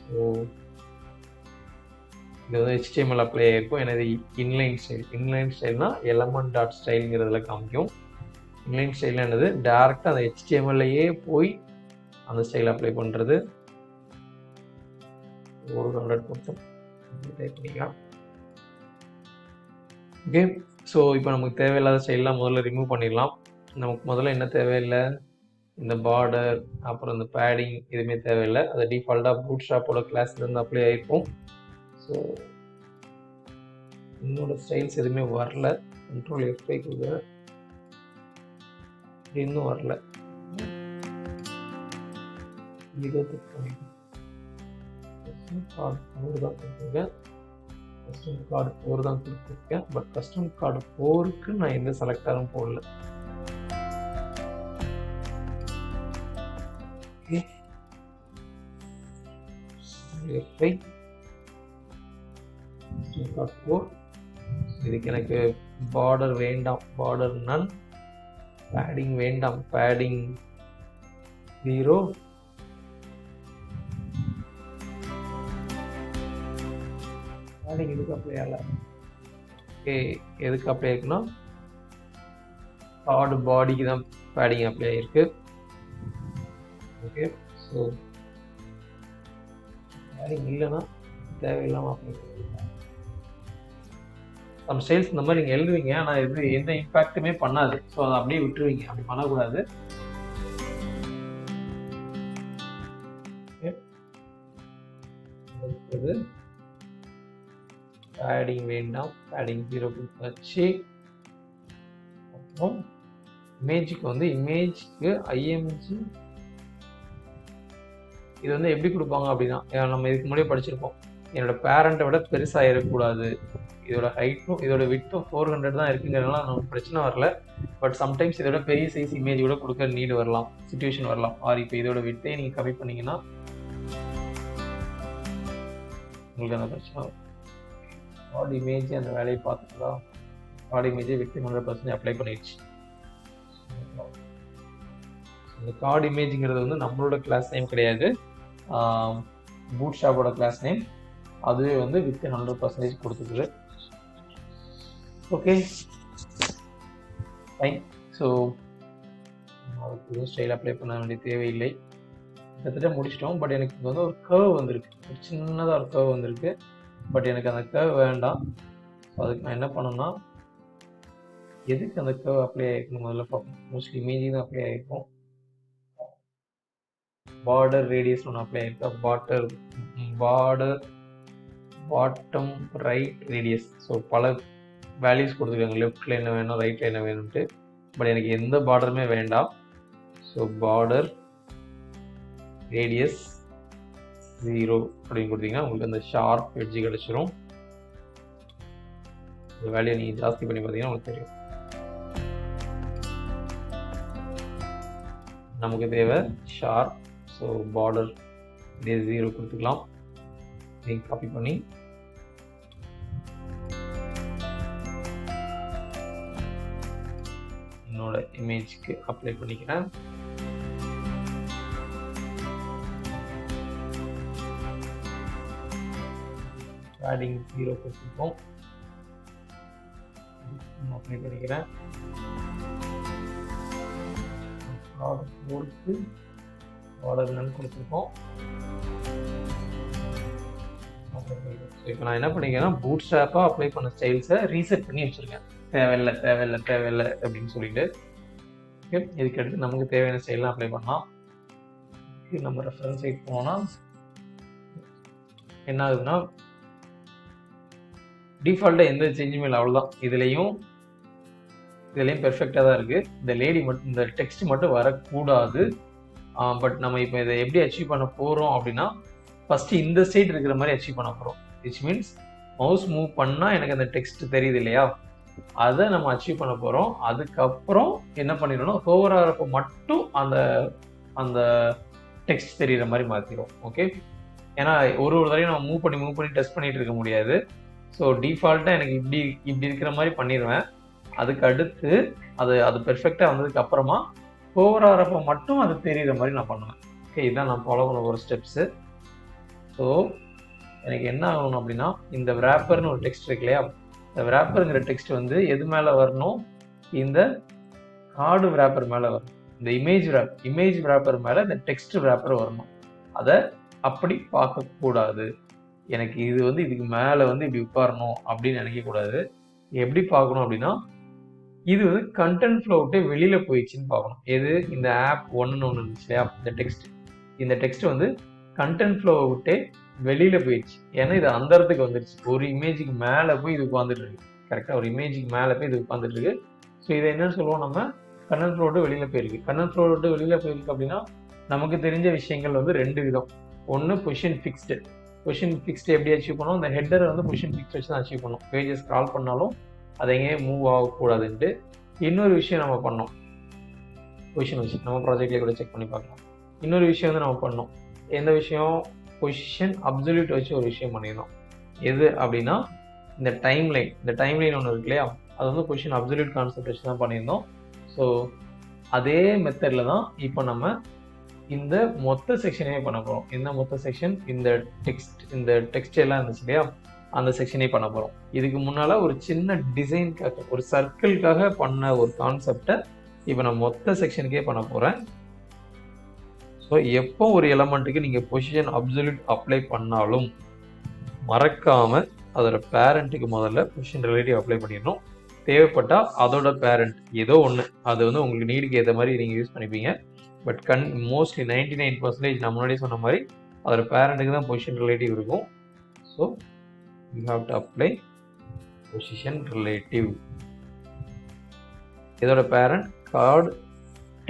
ஸோ இது வந்து HTML அப்ளை ஆகிருக்கும். எனது இன்லைன் ஸ்டைல். இன்லைன் ஸ்டைல்னால் எலமெண்ட் டாட் ஸ்டைலுங்கிறதுல காமிக்கும். இன்லைன் ஸ்டைல் என்னது? டேரெக்டாக அந்த HTMLலையே போய் அந்த ஸ்டைல் அப்ளை பண்ணுறது. 100 கொடுத்தோம் டைப் பண்ணிக்கலாம். ஓகே, ஸோ இப்போ நமக்கு தேவையில்லாத ஸ்டைல்லாம் முதல்ல ரிமூவ் பண்ணிடலாம். நமக்கு முதல்ல என்ன தேவையில்லை? இந்த பார்டர், அப்புறம் இந்த பேடிங் எதுவுமே தேவையில்லை. அது டிஃபால்ட்டாக பூட் ஸ்ட்ராப்போட கிளாஸ்லேருந்து அப்ளை ஆகிருக்கும். ஸோ என்னோட ஸ்டைல்ஸ் எதுவுமே வரல. Ctrl F5 கொடுக்குறேன். இன்னும் வரல. இதை பண்ணிக்கலாம். கார்டு 4 தான் கொடுத்துருக்கேன். கஸ்டம் கார்டு 4 தான் கொடுத்துருக்கேன். பட் கஸ்டம் கார்டு 4க்கு நான் எந்த செலக்டரும் போடல. Okay, F5 4. இதுக்கு எனக்கு பார்டர் வேண்டாம், பார்டர் நன். பேடிங் வேண்டாம், பேடிங் 0. பேடிங் எதுக்கு அப்ளை ஆகல? ஓகே, எதுக்கு அப்ளை ஆயிருக்குன்னா கார்டு பாடிக்கு தான் பேடிங் அப்ளை ஆகிருக்கு. ஓகே, ஸோ பேடிங் இல்லைன்னா தேவையில்லாமல் அப்ளை பண்ணிருக்கேன். நம்ம ஸ்டைல்ஸ் இந்த மாதிரி நீங்கள் எழுதுவீங்க, ஆனால் இது எந்த இம்பேக்ட்டுமே பண்ணாது. ஸோ அதை அப்படியே விட்டுருவீங்க, அப்படி பண்ணக்கூடாது. அடுத்தது பேடிங் வேண்டாம், பேடிங் 0 கொடுத்தாச்சு. அப்புறம் இமேஜுக்கு வந்து இமேஜ்க்கு ஐஎம்ஜி இது வந்து எப்படி கொடுப்பாங்க அப்படின்னா, நம்ம இதுக்கு முன்னாடியே படிச்சிருப்போம், என்னோட பேரண்ட்டை விட பெருசாக இருக்கக்கூடாது, இதோட ஹைட்டும் இதோட விட்டும் 400 தான் இருக்குங்கிறதுனால நமக்கு பிரச்சனை வரல. பட் சம்டைம்ஸ் இதோட பெரிய சைஸ் இமேஜ் கூட கொடுக்க நீடு வரலாம், சுச்சுவேஷன் வரலாம். ஆர் இப்போ இதோட விட்டே நீங்கள் கம்மி பண்ணீங்கன்னா உங்களுக்கு அந்த பிரச்சனை வரும். கார்டு இமேஜ் அந்த வேலையை பார்த்துக்கலாம். கார்டு இமேஜை விட்டு 100% அப்ளை பண்ணிடுச்சு. இந்த கார்டு இமேஜுங்கிறது வந்து நம்மளோட கிளாஸ் நேம் கிடையாது, பூட்ஸ்ட்ராப்போட கிளாஸ் நேம். அதுவே வந்து வித் 100% கொடுத்துக்குது. Okay, fine. ஸோ அதுக்கு ஸ்டைல் அப்ளை பண்ண வேண்டிய தேவையில்லை. கிட்டத்தட்ட முடிச்சிட்டோம். பட் எனக்கு இங்கே வந்து ஒரு கர்வ் வந்திருக்கு, ஒரு சின்னதாக ஒரு கர்வ் வந்திருக்கு. பட் எனக்கு அந்த கர்வ் வேண்டாம். ஸோ அதுக்கு நான் என்ன பண்ணணும்னா, எதுக்கு அந்த கர்வ் அப்ளை ஆகிருக்கணும் முதல்ல பார்ப்போம். மோஸ்ட்லி இமேஜ் தான் அப்ளை ஆகிருக்கும். பார்டர் ரேடியஸ் ஒன்று அப்ளை ஆகிருக்கா, border bottom right radius. So பல வேல்யூஸ் கொடுத்துருக்காங்க, லெஃப்டில் என்ன வேணும், ரைட்டில் என்ன வேணும்ட்டு. பட் எனக்கு எந்த பார்டருமே வேண்டாம். ஸோ பார்டர் ரேடியஸ் 0 அப்படின்னு கொடுத்தீங்கன்னா உங்களுக்கு அந்த ஷார்ப் எட்ஜ் கிடச்சிரும். இந்த வேல்யூ நீங்கள் ஜாஸ்தி பண்ணி பார்த்தீங்கன்னா உங்களுக்கு தெரியும். நமக்கு தேவை ஷார்ப். ஸோ பார்டர் ரேடியஸ் 0 கொடுத்துக்கலாம். நீங்கள் காப்பி பண்ணி என்னோட இமேஜ்க்கு அப்ளை பண்ணிக்கிறேன். பேடிங் 0 கொடுத்துருக்கோம், அப்ளை பண்ணிக்கிறேன். போர்டுக்கு பார்டர் நன் கொடுத்துருக்கோம். இப்போ நான் என்ன பண்ணிக்கிறேன்னா, பூட்ஸ்ட்ராப்பாக அப்ளை பண்ண ஸ்டைல்ஸை ரீசெட் பண்ணி வச்சுருக்கேன். தேவையில்லை அப்படின்னு சொல்லிட்டு. ஓகே, இதுக்கு அடுத்து நமக்கு தேவையான ஸ்டைல்லாம் அப்ளை பண்ணலாம். நம்ம ரெஃபரன்ஸ் சைட் போனோம்னா என்ன ஆகுதுன்னா, டிஃபால்ட்டாக எந்த சேஞ்சுமே இல்லை, அவ்வளோதான். இதுலேயும் பெர்ஃபெக்டாக தான் இருக்குது. இந்த லேடி மட்டும், இந்த டெக்ஸ்ட் மட்டும் வரக்கூடாது. பட் நம்ம இப்போ இதை எப்படி அச்சீவ் பண்ண போகிறோம் அப்படின்னா, ஃபஸ்ட்டு இந்த ஸ்டேட் இருக்கிற மாதிரி அச்சீவ் பண்ண போகிறோம். விச் மீன்ஸ் மவுஸ் மூவ் பண்ணால் எனக்கு அந்த டெக்ஸ்ட் தெரியுது இல்லையா, அதை நம்ம அச்சீவ் பண்ண போகிறோம். அதுக்கப்புறம் என்ன பண்ணிடணும், ஹோவர் ஆகிறப்போ மட்டும் அந்த டெக்ஸ்ட் தெரிகிற மாதிரி மாற்றிடும். ஓகே, ஏன்னா ஒரு தடவையும் நம்ம மூவ் பண்ணி டெஸ்ட் பண்ணிகிட்டு இருக்க முடியாது. ஸோ டிஃபால்ட்டாக எனக்கு இப்படி இருக்கிற மாதிரி பண்ணிடுவேன். அதுக்கு அடுத்து அது பெர்ஃபெக்டாக வந்ததுக்கு அப்புறமா ஹோவர் ஆகிறப்போ மட்டும் அது தெரிகிற மாதிரி நான் பண்ணுவேன். ஓகே, இதுதான் நான் ஃபாலோ பண்ண ஒரு ஸ்டெப்ஸு. ஸோ எனக்கு என்ன ஆகணும் அப்படின்னா, இந்த wrapperன்னு ஒரு டெக்ஸ்ட் இருக்கு இல்லையா, இந்த wrapperங்கிற டெக்ஸ்ட் வந்து எது மேலே வரணும், இந்த கார்டு wrapper மேலே வரணும். இந்த இமேஜ் wrapper மேலே இந்த டெக்ஸ்ட் wrapper வரணும். அதை அப்படி பார்க்கக்கூடாது. எனக்கு இது வந்து இதுக்கு மேலே வந்து இப்படி உட்காரணும் அப்படின்னு நினைக்கக்கூடாது. எப்படி பார்க்கணும் அப்படின்னா, இது வந்து கண்டென்ட் ஃப்ளோ விட்டு வெளியில் போயிடுச்சுன்னு பார்க்கணும். எது, இந்த ஆப் ஒன்று இருந்துச்சு இல்லையா, இந்த டெக்ஸ்ட் வந்து கண்டென்ட் ஃப்ளோவை விட்டு வெளியில் போயிடுச்சு. ஏன்னா இது அந்த இடத்துக்கு வந்துடுச்சு. ஒரு இமேஜுக்கு மேலே போய் இது உட்காந்துட்டு இருக்கு. கரெக்டாக ஒரு இமேஜுக்கு மேலே போய் இது உட்காந்துட்டு இருக்கு. ஸோ இதை என்னன்னு சொல்லுவோம், நம்ம கண்டென்ட் ஃப்ளோ விட்டு வெளியில் போயிருக்கு. கண்டென்ட் ஃப்ளோ விட்டு வெளியில் போயிருக்கு அப்படின்னா நமக்கு தெரிஞ்ச விஷயங்கள் வந்து 2 விதம். ஒன்று பொசிஷன் ஃபிக்ஸ்டு. பொசிஷன் ஃபிக்ஸ்டு எப்படி அச்சீவ் பண்ணோம், இந்த ஹெட்டரை வந்து பொசிஷன் ஃபிக்ஸ்ட் வச்சு தான் அச்சீவ் பண்ணோம். பேஜஸ் ஸ்க்ரால் பண்ணாலும் அதை எங்கேயும் மூவ் ஆகக்கூடாதுன்ட்டு. இன்னொரு விஷயம் நம்ம பண்ணோம், பொசிஷன் வச்சு நம்ம ப்ராஜெக்ட்லேயே கூட செக் பண்ணி பார்க்கலாம். இன்னொரு விஷயம் வந்து நம்ம பண்ணோம். எந்த விஷயம்? பொசிஷன் அப்சல்யூட் வச்சு ஒரு விஷயம் பண்ணியிருந்தோம். எது அப்படின்னா இந்த டைம்லைன் ஒன்று இருக்கு இல்லையா, அது வந்து பொசிஷன் அப்சல்யூட் கான்செப்ட் வச்சு தான் பண்ணியிருந்தோம். ஸோ அதே மெத்தடில் தான் இப்போ நம்ம இந்த மொத்த செக்ஷனே பண்ண போகிறோம். என்ன மொத்த செக்ஷன்? இந்த டெக்ஸ்ட் எல்லாம் இருந்துச்சு இல்லையா, அந்த செக்ஷனே பண்ண போகிறோம். இதுக்கு முன்னால் ஒரு சின்ன டிசைனுக்காக, ஒரு சர்க்கிள்காக பண்ண ஒரு கான்செப்டை இப்போ நான் மொத்த செக்ஷனுக்கே பண்ண போகிறேன். ஸோ எப்போ ஒரு எலமெண்ட்டுக்கு நீங்கள் பொசிஷன் அப்சல்யூட் அப்ளை பண்ணாலும் மறக்காமல் அதோட பேரண்ட்டுக்கு முதல்ல பொசிஷன் ரிலேட்டிவ் அப்ளை பண்ணிடணும். தேவைப்பட்டால் அதோட பேரண்ட் ஏதோ ஒன்று, அது வந்து உங்களுக்கு நீடுக்கு ஏற்ற மாதிரி நீங்கள் யூஸ் பண்ணிப்பீங்க. பட் மோஸ்ட்லி 99% நான் முன்னாடியே சொன்ன மாதிரி அதோட பேரண்ட்டுக்கு தான் பொசிஷன் ரிலேட்டிவ் இருக்கும். So you have to apply position relative. இதோட பேரண்ட் கார்டு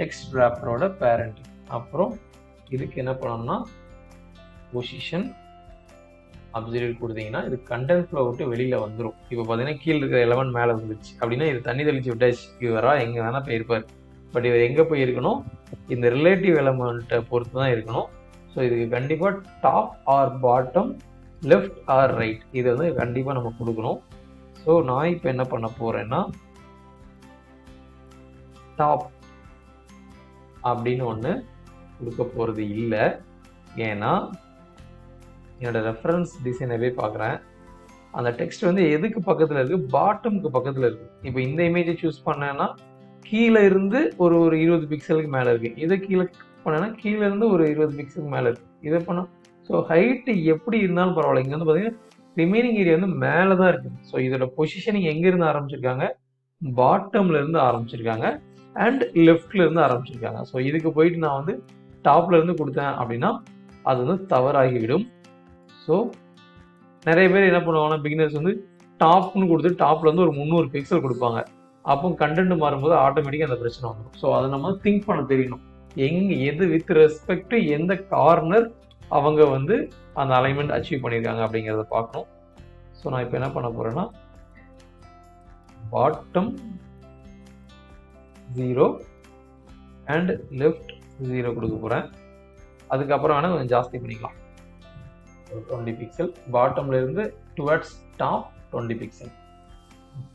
டெக்ஸ்ட் ராப்பரோட பேரண்ட். அப்புறம் இதுக்கு என்ன பண்ணணும்னா பொசிஷன் அப்சல்யூட் கொடுத்தீங்கன்னா இது கண்டென்ட் ஃப்ளோ விட்டு வெளியில் வந்துடும். இப்போ பார்த்தீங்கன்னா கீழே இருக்கிற எலமெண்ட் மேலே வந்துருச்சு அப்படின்னா இது தண்ணி தெளிச்சு விட்டாச்சு, இவரா எங்கே வேணால் போயிருப்பார். பட் இவர் எங்கே போய் இருக்கணும்? இந்த ரிலேட்டிவ் எலமெண்ட்டை பொறுத்து தான் இருக்கணும். ஸோ இதுக்கு கண்டிப்பாக top or bottom, left or right, இதை வந்து கண்டிப்பாக நம்ம கொடுக்கணும். ஸோ நான் இப்போ என்ன பண்ண போகிறேன்னா டாப் அப்படின்னு ஒன்று கொடுக்க போகிறது இல்லை. ஏன்னா என்னோடய ரெஃபரன்ஸ் டிசைனவே பார்க்குறேன், அந்த டெக்ஸ்ட் வந்து எதுக்கு பக்கத்தில் இருக்குது? பாட்டமுக்கு பக்கத்தில் இருக்குது. இப்போ இந்த இமேஜை சூஸ் பண்ணேன்னா கீழே இருந்து ஒரு 20 பிக்சலுக்கு மேலே இருக்குது. இதை கீழே பண்ணேன்னா கீழே இருந்து ஒரு 20 பிக்சலுக்கு மேலே இருக்குது. இதை பண்ணால் ஸோ ஹைட்டு எப்படி இருந்தாலும் பரவாயில்ல. இங்கே வந்து பார்த்தீங்கன்னா ரிமைனிங் ஏரியா வந்து மேலே தான் இருக்குது. ஸோ இதோட பொசிஷனிங் எங்கேருந்து ஆரம்பிச்சிருக்காங்க? பாட்டம்ல இருந்து ஆரம்பிச்சிருக்காங்க அண்ட் லெஃப்ட்ல இருந்து ஆரம்பிச்சிருக்காங்க. ஸோ இதுக்கு போயிட்டு நான் வந்து டாப்ல இருந்து கொடுத்தேன் அப்படின்னா அது வந்து தவறாகிவிடும். ஸோ நிறைய பேர் என்ன பண்ணுவாங்கன்னா, பிகினர்ஸ் வந்து டாப்னு கொடுத்து டாப்ல இருந்து ஒரு 300 பிக்சல் கொடுப்பாங்க. அப்போ கண்டென்ட் மாறும்போது ஆட்டோமேட்டிக்காக அந்த பிரச்சனை வந்துடும். ஸோ அதை நம்ம திங்க் பண்ண தெரியணும். எது வித் ரெஸ்பெக்ட் எந்த கார்னர் அவங்க வந்து அந்த அலைன்மெண்ட் அச்சீவ் பண்ணியிருக்காங்க அப்படிங்கிறத பார்க்கணும். ஸோ நான் இப்போ என்ன பண்ண போறேன்னா பாட்டம் 0 அண்ட் லெஃப்ட் 0 கொடுக்க போகிறேன். அதுக்கப்புறம் வேணால் கொஞ்சம் ஜாஸ்தி பண்ணிக்கலாம், 20 பிக்சல். பாட்டம்ல இருந்து டுவர்ட்ஸ் டாப் 20 பிக்சல்,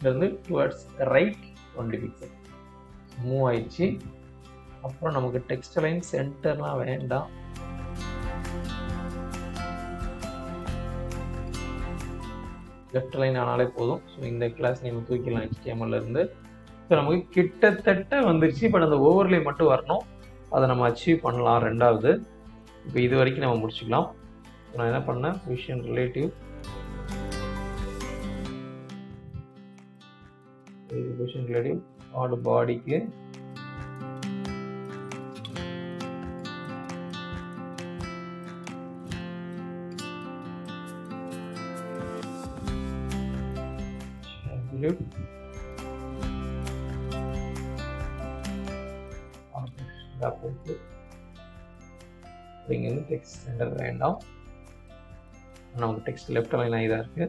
இருந்து டுவர்ட்ஸ் ரைட் 20 பிக்சல் மூவ் ஆயிடுச்சு. அப்புறம் நமக்கு டெக்ஸ்ட் லைன் சென்டர்லாம் வேண்டாம். லெஃப்ட் லைன் ஆனாலே போதும். ஸோ இந்த கிளாஸ் நீங்கள் தூக்கிடலாம் HTML இருந்து. ஸோ நமக்கு கிட்டத்தட்ட வந்துருச்சு. பட் அந்த ஓவர்லே மட்டும் வரணும், அதை நம்ம அச்சீவ் பண்ணலாம். ரெண்டாவது இப்போ இது வரைக்கும் நம்ம முடிச்சுக்கலாம். நான் என்ன பண்ணேன், பொசிஷன் ரிலேட்டிவ் ஆடு பாடிக்கு இங்கே வந்து டெக்ஸ்ட் சென்டர் வேண்டாம், நமக்கு டெக்ஸ்ட் லெஃப்ட் லைன் ஆகிதான் இருக்கு.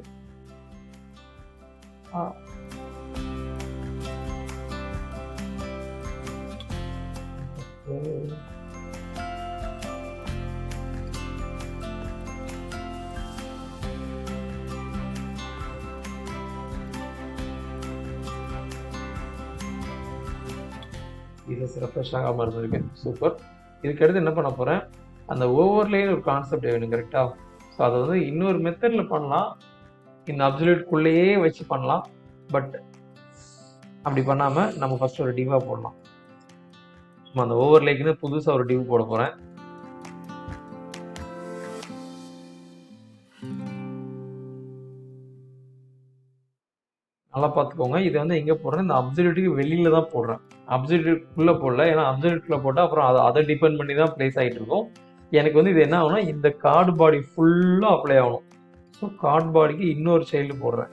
இது ரெஃப்ரெஷ் ஆகாமல் இருந்திருக்கு. சூப்பர். இதுக்கடுத்து என்ன பண்ண போகிறேன், அந்த ஓவர்லேன்னு ஒரு கான்செப்ட் வேணும், கரெக்டாக. ஸோ அதை வந்து இன்னொரு மெத்தடில் பண்ணலாம், இந்த அப்சல்யூட்குள்ளேயே வச்சு பண்ணலாம். பட் அப்படி பண்ணாமல் நம்ம ஃபஸ்ட் ஒரு டிவாக போடலாம். அந்த ஓவர்லேக்குன்னு புதுசாக ஒரு டிவ் போட போகிறேன். நல்லா பார்த்துக்கோங்க. இதை வந்து எங்கே போடுறேன், இந்த அப்சல்யூட்டுக்கு வெளியில தான் போடுறேன், அப்சல்யூட்டுக்குள்ளே போடல. ஏன்னா அப்சல்யூட்டுக்குள்ளே போட்டால் அப்புறம் அதை டிபெண்ட் பண்ணி தான் ப்ளேஸ் ஆகிட்டு இருக்கும். எனக்கு வந்து இது என்ன ஆகும்னா, இந்த கார்டு பாடி ஃபுல்லாக அப்ளை ஆகணும். ஸோ கார்டு பாடிக்கு இன்னொரு சைல்டு போடுறேன்.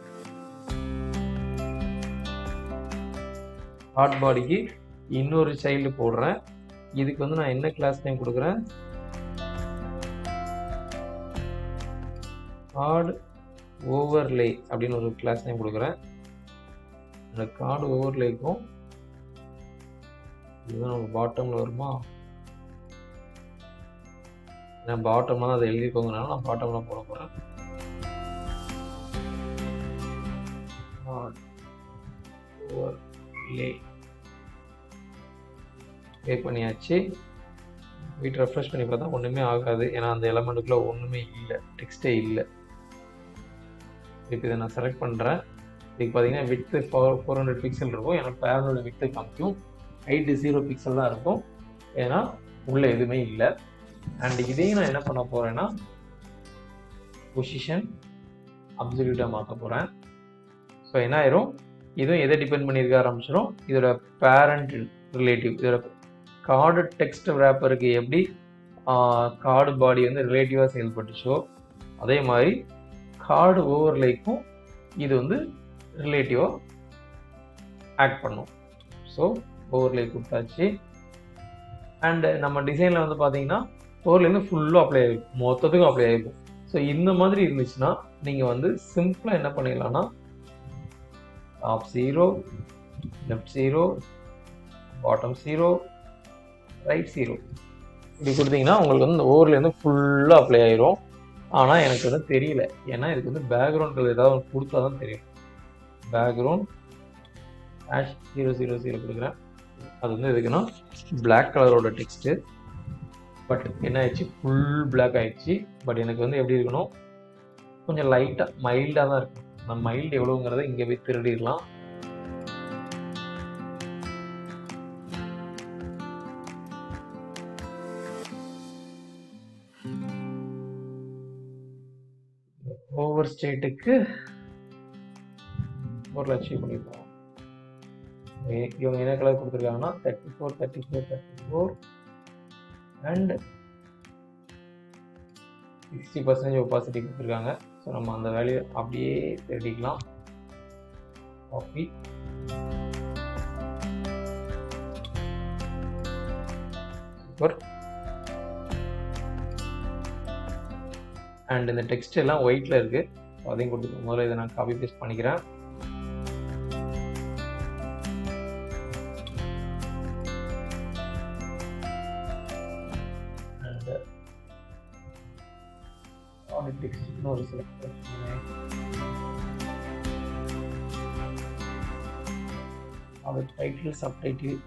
கார்டு பாடிக்கு இன்னொரு சைல்டு போடுறேன். இதுக்கு வந்து நான் என்ன கிளாஸ் நேம் கொடுக்குறேன், கார்டு ஓவர்லே அப்படின்னு ஒரு கிளாஸ் நேம் கொடுக்குறேன். அந்த கார்டு ஓவர்லேக்கும் இதுதான் நம்ம பாட்டமில் வருமா, நான் பாட்டம்லாம் அதை எழுதிக்கோங்கனால நான் பாட்டம்லாம் போட போகிறேன். பே பண்ணியாச்சு. வீட்டு ரெஃப்ரெஷ் பண்ணி பார்த்தா ஒன்றுமே ஆகாது, ஏன்னா அந்த எலமெண்ட்டுக்குள்ளே ஒன்றுமே இல்லை, டெக்ஸ்டே இல்லை. இப்போ இதை நான் செலக்ட் பண்ணுறேன். இதுக்கு பார்த்தீங்கன்னா விட்த்து 400 பிக்சல் இருக்கும், ஏன்னா பேரனோட விட்த்து காமிக்கும். ஹைட்டு 0 பிக்சல் தான் இருக்கும், ஏன்னா உள்ளே எதுவுமே இல்லை. அண்ட் இதையும் நான் என்ன பண்ண போகிறேன்னா பொசிஷன் அப்சல்யூட்டாக மாற்ற போகிறேன். ஸோ என்ன ஆயிரும், இதுவும் எதை டிபெண்ட் பண்ணியிருக்க ஆரம்பிச்சிடும், இதோட பேரண்ட் ரிலேட்டிவ். இதோட கார்டு டெக்ஸ்ட் ரேப்பருக்கு எப்படி கார்டு பாடி வந்து ரிலேட்டிவாக செயல்பட்டுச்சோ அதே மாதிரி கார்டு ஓவர்லேக்கும் இது வந்து ரிலேட்டிவாக ஆக்ட் பண்ணும். ஸோ ஓவர்லே கொடுத்தாச்சு. அண்டு நம்ம டிசைனில் வந்து பார்த்தீங்கன்னா ஓவர்லேருந்து ஃபுல்லாக அப்ளை ஆகிருக்கும், மொத்தத்துக்கும் அப்ளை ஆகிருக்கும். ஸோ இந்த மாதிரி இருந்துச்சுன்னா நீங்கள் வந்து சிம்பிளாக என்ன பண்ணிடலாம்னா டாப் 0, லெஃப்ட் 0, பாட்டம் 0, ரைட் 0 இப்படி கொடுத்தீங்கன்னா உங்களுக்கு வந்து இந்த ஓவர்லேருந்து ஃபுல்லாக அப்ளை ஆகிரும். ஆனால் எனக்கு வந்து தெரியல, ஏன்னா இதுக்கு வந்து பேக்ரவுண்ட் கலர் ஏதாவது ஒன்று கொடுத்தா தான் தெரியும். பேக்ரவுண்ட் -000 கொடுக்குறேன். அது வந்து எதுக்குன்னா பிளாக் கலரோட டெக்ஸ்ட்டு. பட் என்ன ஆயிடுச்சு, ஃபுல் பிளாக் ஆயிடுச்சு. பட் எனக்கு வந்து எப்படி இருக்கணும், கொஞ்சம் லைட்டாக மைல்டாக தான் இருக்கும். நம்ம மைல்டு எவ்வளோங்கிறத இங்கே போய் திருடிடலாம். ஓவர் ஸ்டேட்டுக்கு ஒரு அச்சீவ் பண்ணியிருக்கோம். இவங்க என்ன கலர் கொடுத்துருக்காங்கன்னா 34 அண்ட் 60% ஒப்பாசிட்டி கொடுத்துருக்காங்க. ஸோ நம்ம அந்த வேல்யூ அப்படியே தேடிக்கலாம். Copy super. அண்ட் இந்த டெக்ஸ்ட் எல்லாம் ஒயிட்டில் இருக்குது, அதையும் கொடுத்துருக்கோம். முதல்ல இதை நான் காப்பி பேஸ்ட் பண்ணிக்கிறேன். அண்ட் டெக்ஸ்ட் இன்னொரு செலக்ட் பண்ணுறேன். அது டைட்டில் சப்டைட்டில்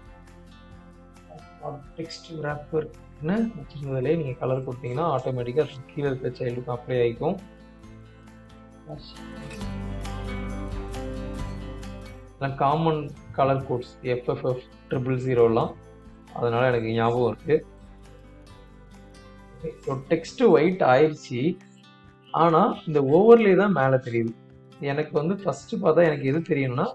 டெக்ஸ்ட் ரேப்பர்னு வச்சுருந்ததுலேயே நீங்கள் கலர் கொடுத்தீங்கன்னா ஆட்டோமேட்டிக்காக கீழே இருக்க சைல்டுக்கு அப்ளை ஆகிக்கும். காமன் கலர் கோட்ஸ் FFF 000 அதனால் எனக்கு ஞாபகம் இருக்குது. ஸோ டெக்ஸ்ட்டு ஒயிட் ஆயிடுச்சு, ஆனால் இந்த ஓவர்லே தான் மேலே தெரியுது. எனக்கு வந்து ஃபஸ்ட்டு பார்த்தா எனக்கு எது தெரியணும்னா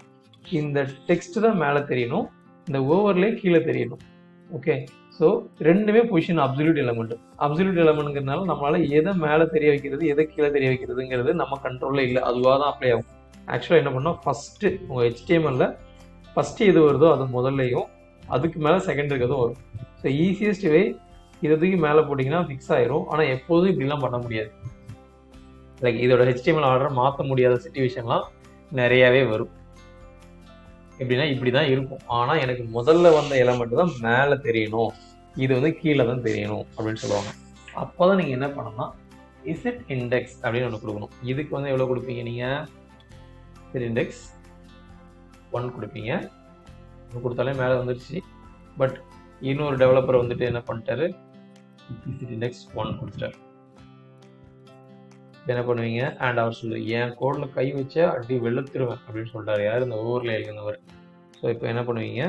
இந்த டெக்ஸ்ட்டு தான் மேலே தெரியணும், இந்த ஓவர்லே கீழே தெரியணும். ஓகே, ஸோ ரெண்டுமே பொசிஷன் அப்சல்யூட் எலமெண்ட்டுங்கிறதுனால நம்மளால் எதை மேலே தெரிய வைக்கிறது எதை கீழே தெரிய வைக்கிறதுங்கிறது நம்ம கண்ட்ரோலில் இல்லை, அதுவாக தான் அப்ளை ஆகும். ஆக்சுவலாக என்ன பண்ணால் ஃபஸ்ட்டு உங்கள் HTML ஃபஸ்ட்டு எது வருதோ அது முதல்லையும் அதுக்கு மேலே செகண்ட் இருக்கிறதும் வரும். ஸோ ஈஸியஸ்ட் வே இதை தூக்கி மேலே போட்டிங்கன்னா ஃபிக்ஸ் ஆயிரும். ஆனால் எப்போதும் இப்படிலாம் பண்ண முடியாது. லைக் இதோட HTML ஆர்டர் மாற்ற முடியாத சிச்சுவேஷன்லாம் நிறையாவே வரும். எப்படின்னா இப்படி தான் இருக்கும், ஆனால் எனக்கு முதல்ல வந்த எலமெண்ட் தான் மேலே தெரியணும், இது வந்து கீழே தான் தெரியணும் அப்படின்னு சொல்லுவாங்க. அப்போ தான் நீங்கள் என்ன பண்ணணும்னா இசட் இண்டெக்ஸ் அப்படின்னு ஒன்று கொடுக்கணும். இதுக்கு வந்து எவ்வளோ கொடுப்பீங்க நீங்கள், இசட் இண்டெக்ஸ் 1 கொடுப்பீங்க. ஒன்று கொடுத்தாலே மேலே வந்துடுச்சு. பட் இன்னொரு டெவலப்பர் வந்துட்டு என்ன பண்ணிட்டாரு, இசட் இண்டெக்ஸ் 1 கொடுத்துட்டாரு. என்ன பண்ணுவீங்க, அண்ட் அவர் சொல்லு என் கோடில் கை வச்சு அடி வெளுத்துருவேன் அப்படின்னு சொல்லிட்டாரு. யார், இந்த ஓவரில் எழுதினவர். ஸோ இப்போ என்ன பண்ணுவீங்க,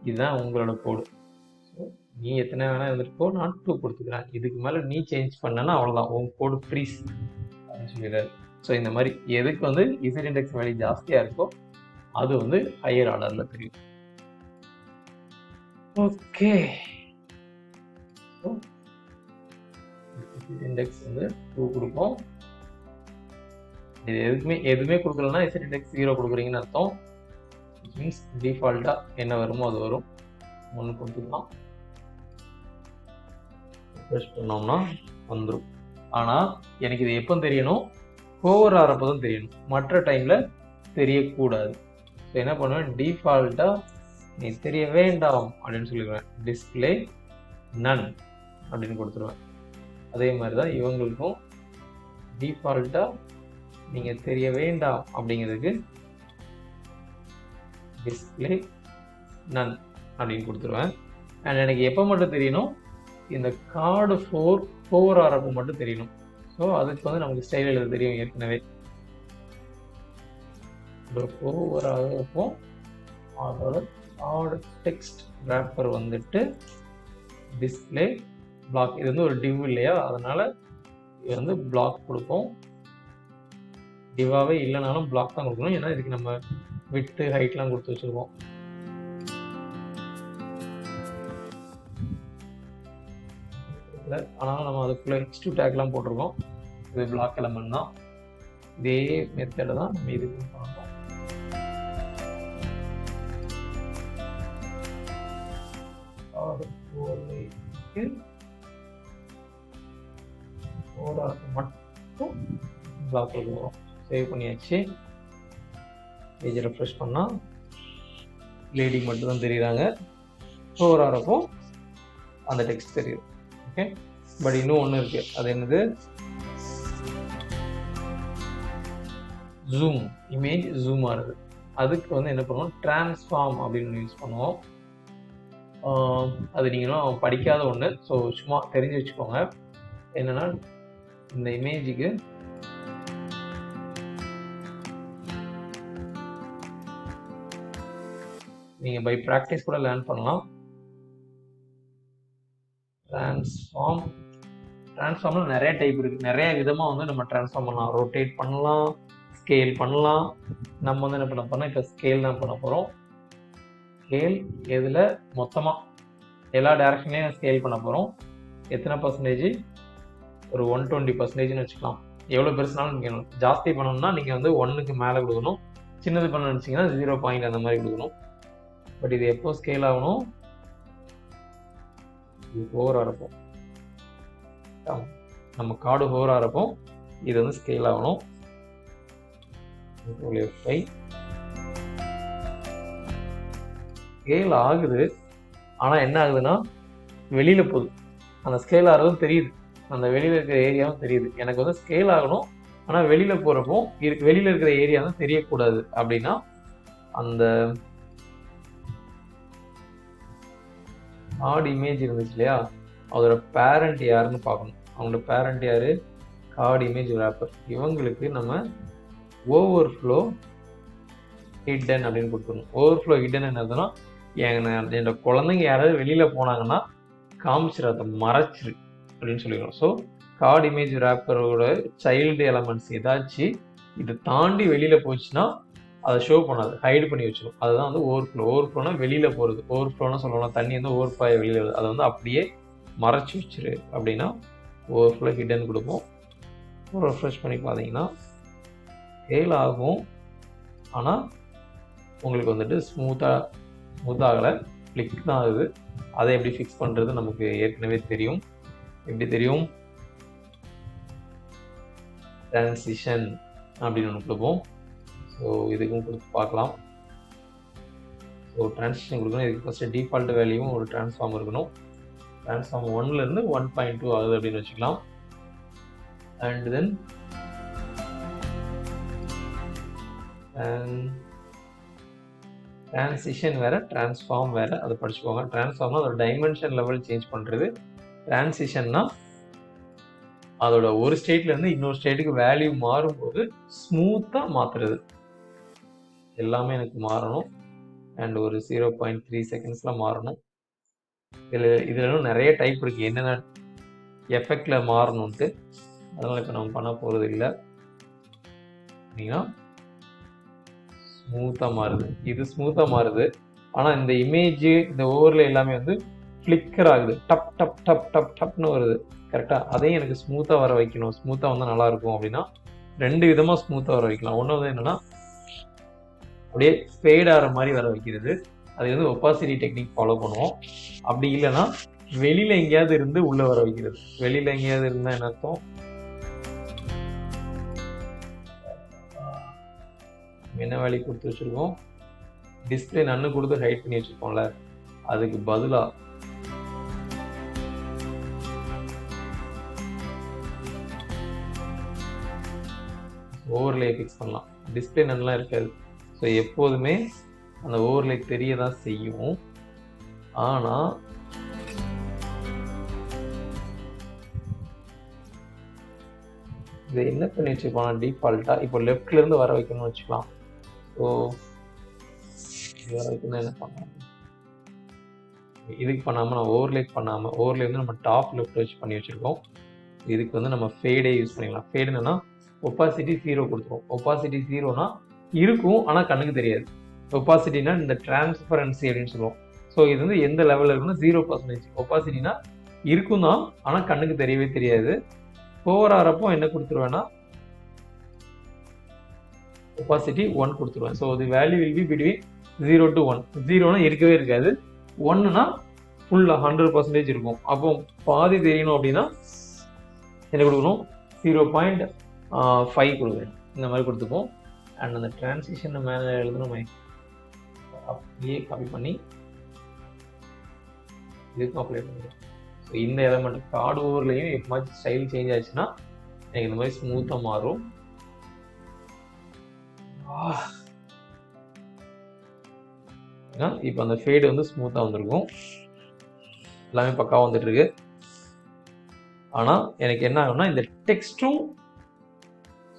இதுதான் உங்களோட கோடு. ஸோ நீ எத்தனை வேணால் இருந்துருக்கோ, நான் 2 கொடுத்துக்கிறேன். இதுக்கு மேலே நீ சேஞ்ச் பண்ணனா அவ்வளோதான், உங்கள் கோடு ஃப்ரீஸ் அப்படின்னு சொல்லிடுறாரு. ஸோ இந்த மாதிரி எதுக்கு வந்து இசட் இண்டெக்ஸ் வேல்யூ ஜாஸ்தியாக இருக்கோ அது வந்து ஹையர் ஆர்டரில் தெரியும். ஓகே, ஸோ இண்டெக்ஸ் வந்து 2 கொடுப்போம். இது எதுவுமே கொடுக்கலன்னா இசட் இண்டெக்ஸ் 0 கொடுக்குறீங்கன்னு அர்த்தம். மீன்ஸ் டிஃபால்ட்டாக என்ன வருமோ அது வரும். 1 கொடுத்துக்கலாம், ப்ரெஸ் பண்ணோம்னா வந்துடும். ஆனால் எனக்கு இது எப்போ தெரியணும், ஓவர் ஆகிறப்போ தான் தெரியணும், மற்ற டைமில் தெரியக்கூடாது. ஸோ என்ன பண்ணுவேன், டிஃபால்ட்டாக நீ தெரிய வேண்டாம் அப்படின்னு சொல்லிடுவேன், டிஸ்பிளே நன் அப்படின்னு கொடுத்துருவேன். அதே மாதிரி தான் இவங்களுக்கும் டிஃபால்ட்டாக நீங்கள் தெரிய வேண்டாம் அப்படிங்கிறதுக்கு டிஸ்பிளே நன் அப்படின்னு கொடுத்துருவேன். அண்ட் எனக்கு எப்போ மட்டும் தெரியணும், இந்த கார்டு 4 ஆகிறப்போ மட்டும் தெரியணும். ஸோ அதுக்கு வந்து நமக்கு ஸ்டைல் எழுத தெரியும் ஏற்கனவே. 4 ஆகிறப்போ அதோட கார்டு டெக்ஸ்ட் ரேப்பர் வந்துட்டு டிஸ்பிளே பிளாக். இது வந்து ஒரு டிவ் இல்லையா, அதனால இது வந்து பிளாக் கொடுப்போம். டிவாவே இல்லைனாலும் பிளாக் தான் கொடுக்கணும், ஏன்னா இதுக்கு நம்ம விட்டு ஹைட்லாம் கொடுத்து வச்சுருக்கோம். ஆனால் நம்ம அதுக்குள்ளே H2 டேக்லாம் போட்டிருக்கோம். இது பிளாக் எலமெண்ட் தான். இதே மெத்தடை தான் நம்ம இதுக்கு பண்ணணும். மட்டும் பிளாக் கொடுக்குறோம். சேவ் பண்ணியாச்சு. பேஜை ரெஃப்ரெஷ் பண்ணால் லேடி மட்டும் தான் தெரியுறாங்க. 4 ஆகிறப்போ அந்த டெக்ஸ்ட் தெரியும். ஓகே, பட் இன்னும் ஒன்று இருக்குது. அது என்னது, ஜூம். இமேஜ் ஜூம் ஆகுது. அதுக்கு வந்து என்ன பண்ணுவோம், டிரான்ஸ்ஃபார்ம் அப்படின்னு யூஸ் பண்ணுவோம். அது நீங்களும் படிக்காத ஒன்று, ஸோ சும்மா தெரிஞ்சு வச்சுக்கோங்க. என்னென்னா இந்த இமேஜுக்கு நீங்கள் பை ப்ராக்டிஸ் கூட லேர்ன் பண்ணலாம். ட்ரான்ஸ்ஃபார்ம்ல நிறைய டைப் இருக்குது. நிறைய விதமாக வந்து நம்ம ட்ரான்ஸ்ஃபார்ம் பண்ணலாம். ரொட்டேட் பண்ணலாம், ஸ்கேல் பண்ணலாம். நம்ம வந்து என்ன பண்ண போகிறோம், இப்போ ஸ்கேல் தான் பண்ண போகிறோம். ஸ்கேல் எதில் மொத்தமாக எல்லா டேரக்ஷன்லேயும் ஸ்கேல் பண்ண போகிறோம். எத்தனை பர்சன்டேஜ், ஒரு 120% வச்சுக்கலாம். எவ்வளோ பெருசுனாலும் நீங்கள் ஜாஸ்தி பண்ணணும்னா நீங்கள் வந்து 1க்கு மேலே கொடுக்கணும். சின்னது பண்ண நினச்சிங்கன்னா 0 அந்த மாதிரி கொடுக்கணும். பட் இது எப்போ ஸ்கேல் ஆகணும், இது 4 ஆகிறப்போ, நம்ம கார்டு 4 ஆகிறப்போ இது வந்து ஸ்கேல் ஆகணும். ஸ்கேல் ஆகுது, ஆனால் என்ன ஆகுதுன்னா வெளியில் போகுது. அந்த ஸ்கேல் ஆகிறதும் தெரியுது, அந்த வெளியில் இருக்கிற ஏரியாவும் தெரியுது. எனக்கு வந்து ஸ்கேல் ஆகணும், ஆனால் வெளியில் போகிறப்போ வெளியில் இருக்கிற ஏரியா தான் தெரியக்கூடாது. அப்படின்னா அந்த கார்டு இமேஜ் இருந்துச்சு இல்லையா, அதோட பேரண்ட் யாருன்னு பார்க்கணும். அவங்களோட பேரண்ட் யார், கார்டு இமேஜ் ரேப்பர். இவங்களுக்கு நம்ம ஓவர்ஃப்ளோ ஹிடன் அப்படின்னு கொடுத்துடணும். ஓவர்ஃப்ளோ ஹிடன் என்னதுன்னா, என்னோட குழந்தைங்க யாராவது வெளியில் போனாங்கன்னா காமிச்சிரு, அதை மறைச்சிரு அப்படின்னு சொல்லிடுறோம். ஸோ கார்டு இமேஜ் ரேப்பரோட சைல்டு எலமெண்ட்ஸ் ஏதாச்சும் இதை தாண்டி வெளியில் போச்சுன்னா அதை ஷோ பண்ணாது, ஹைடு பண்ணி வச்சிடும். அதுதான் வந்து ஓவர்ஃப்ளோ. ஓவர்ஃப்ளோனா வெளியில் போகிறது. ஓவர்ஃப்ளோனா சொல்லலாம் தண்ணி வந்து ஓவர்பாய வெளியில் வருது, அதை வந்து அப்படியே மறைச்சி வச்சிரு. அப்படின்னா ஓவர்ஃப்ளோ ஹிடன் கொடுப்போம். ரெஃப்ரெஷ் பண்ணி பார்த்தீங்கன்னா ஸ்கேல் ஆகும், ஆனால் உங்களுக்கு வந்துட்டு ஸ்மூத்தாகலை, ஃப்ளிக் தான் ஆகுது. அதை எப்படி ஃபிக்ஸ் பண்ணுறது நமக்கு ஏற்கனவே தெரியும். எப்படி தெரியும், டிரான்சிஷன் அப்படின்னு ஒன்று கொடுப்போம். ஸோ இதுக்கும் கொடுத்து பார்க்கலாம். ஸோ டிரான்சிஷன் கொடுக்கணும். இதுக்கு ஃபஸ்ட்டு டிஃபால்ட் வேல்யூவும் ஒரு டிரான்ஸ்ஃபார்ம் இருக்கணும். டிரான்ஸ்ஃபார்ம் 1லேருந்து 1.2 ஆகுது அப்படின்னு வச்சுக்கலாம். அண்ட் தென் டிரான்சிஷன் வேறு, டிரான்ஸ்ஃபார்ம் வேறு, அதை படிச்சுக்கோங்க. டிரான்ஸ்ஃபார்ம்னா அதோட டைமென்ஷன் லெவல் சேஞ்ச் பண்ணுறது. டிரான்சிஷன்னா அதோட ஒரு ஸ்டேட்லேருந்து இன்னொரு ஸ்டேட்டுக்கு வேல்யூ மாறும்போது ஸ்மூத்தாக மாற்றுறது. எல்லாமே எனக்கு மாறணும். அண்ட் ஒரு 0.3 செகண்ட்ஸில் மாறணும். இதில் நிறைய டைப் இருக்குது, என்னென்ன எஃபெக்டில் மாறணுன்ட்டு. அதனால் இப்போ நம்ம பண்ண போகிறது இல்லை. அப்படின்னா ஸ்மூத்தாக மாறுது, இது ஸ்மூத்தாக மாறுது. ஆனால் இந்த இமேஜ், இந்த ஓவர்ல எல்லாமே வந்து ஃப்ளிக்கர் ஆகுது, டப் டப் டப் டப் டப்னு வருது. கரெக்டாக அதையும் எனக்கு ஸ்மூத்தாக வர வைக்கணும். ஸ்மூத்தாக வந்தால் நல்லாயிருக்கும். அப்படின்னா 2 விதமாக ஸ்மூத்தாக வர வைக்கலாம். ஒன்று வந்து என்னென்னா அப்படியே ஃபேட் ஆகிற மாதிரி வர வைக்கிறது. அது வந்து ஒப்பாசிட்டி டெக்னிக் ஃபாலோ பண்ணுவோம். அப்படி இல்லைன்னா வெளியில் எங்கேயாவது இருந்து உள்ளே வர வைக்கிறது. வெளியில் எங்கேயாவது இருந்தால் என்ன அர்த்தம், என்ன வேல்யூ கொடுத்து வச்சுருக்கோம், டிஸ்பிளே நன்னு கொடுத்து ஹைட் பண்ணி வச்சுருக்கோம்ல, அதுக்கு பதிலாக ஓவர்லே ஃபிக்ஸ் பண்ணலாம். டிஸ்பிளே நல்லா இருக்காது. ஸோ எப்போதுமே அந்த ஓவர்லே தெரிய தான் செய்யும். ஆனால் இதை என்ன பண்ணி வச்சுருப்பாங்க டிஃபால்ட்டாக, இப்போ லெஃப்ட்லேருந்து வர வைக்கணும்னு வச்சுக்கலாம். ஸோ இது வர வைக்கணும் என்ன பண்ணலாம், இதுக்கு பண்ணாமல் நான் ஓவர்லே பண்ணாமல், ஓவர்லே வந்து நம்ம டாப் லெஃப்ட் வச்சு பண்ணி வச்சுருக்கோம். இதுக்கு வந்து நம்ம ஃபேடே யூஸ் பண்ணிக்கலாம். ஃபேடு என்னன்னா ஒப்பாசிட்டி 0 கொடுத்துரும். ஒப்பாசிட்டி 0னா இருக்கும் ஆனால் கண்ணுக்கு தெரியாது. ஒப்பாசிட்டினா இந்த டிரான்ஸ்பரன்சி அப்படின்னு சொல்லுவோம். ஸோ இது வந்து எந்த லெவலில் இருக்குன்னா 0%. ஒப்பாசிட்டினா இருக்கும் தான் ஆனால் கண்ணுக்கு தெரியவே தெரியாது. ஓவர் ஆகிறப்போ என்ன கொடுத்துருவேன்னா ஒப்பாசிட்டி 1 கொடுத்துருவேன். So the value will be between 0 to 1. 0னா இருக்கவே இருக்காது, 1னா ஃபுல்லாக 100% இருக்கும். அப்போ பாதி தெரியணும் அப்படின்னா என்ன கொடுக்கணும், 0.5 கொடுக்குறேன். இந்த மாதிரி கொடுத்துப்போம். அண்ட் அந்த டிரான்சிஷன் மேலே எழுதணுமே, அப்படியே காப்பி பண்ணி இதுக்கும் அப்ளை பண்ணுறேன். ஸோ இந்த எலமெண்ட் கார்டு ஓவர்லையும் எப்போமாச்சும் ஸ்டைல் சேஞ்ச் ஆச்சுன்னா எனக்கு இந்த மாதிரி ஸ்மூத்தாக மாறும். இப்போ அந்த ஃபேடு வந்து ஸ்மூத்தாக வந்திருக்கும், எல்லாமே பக்காவாக வந்துட்டு இருக்கு. ஆனால் எனக்கு என்ன ஆகும்னா இந்த டெக்ஸ்ட்டும்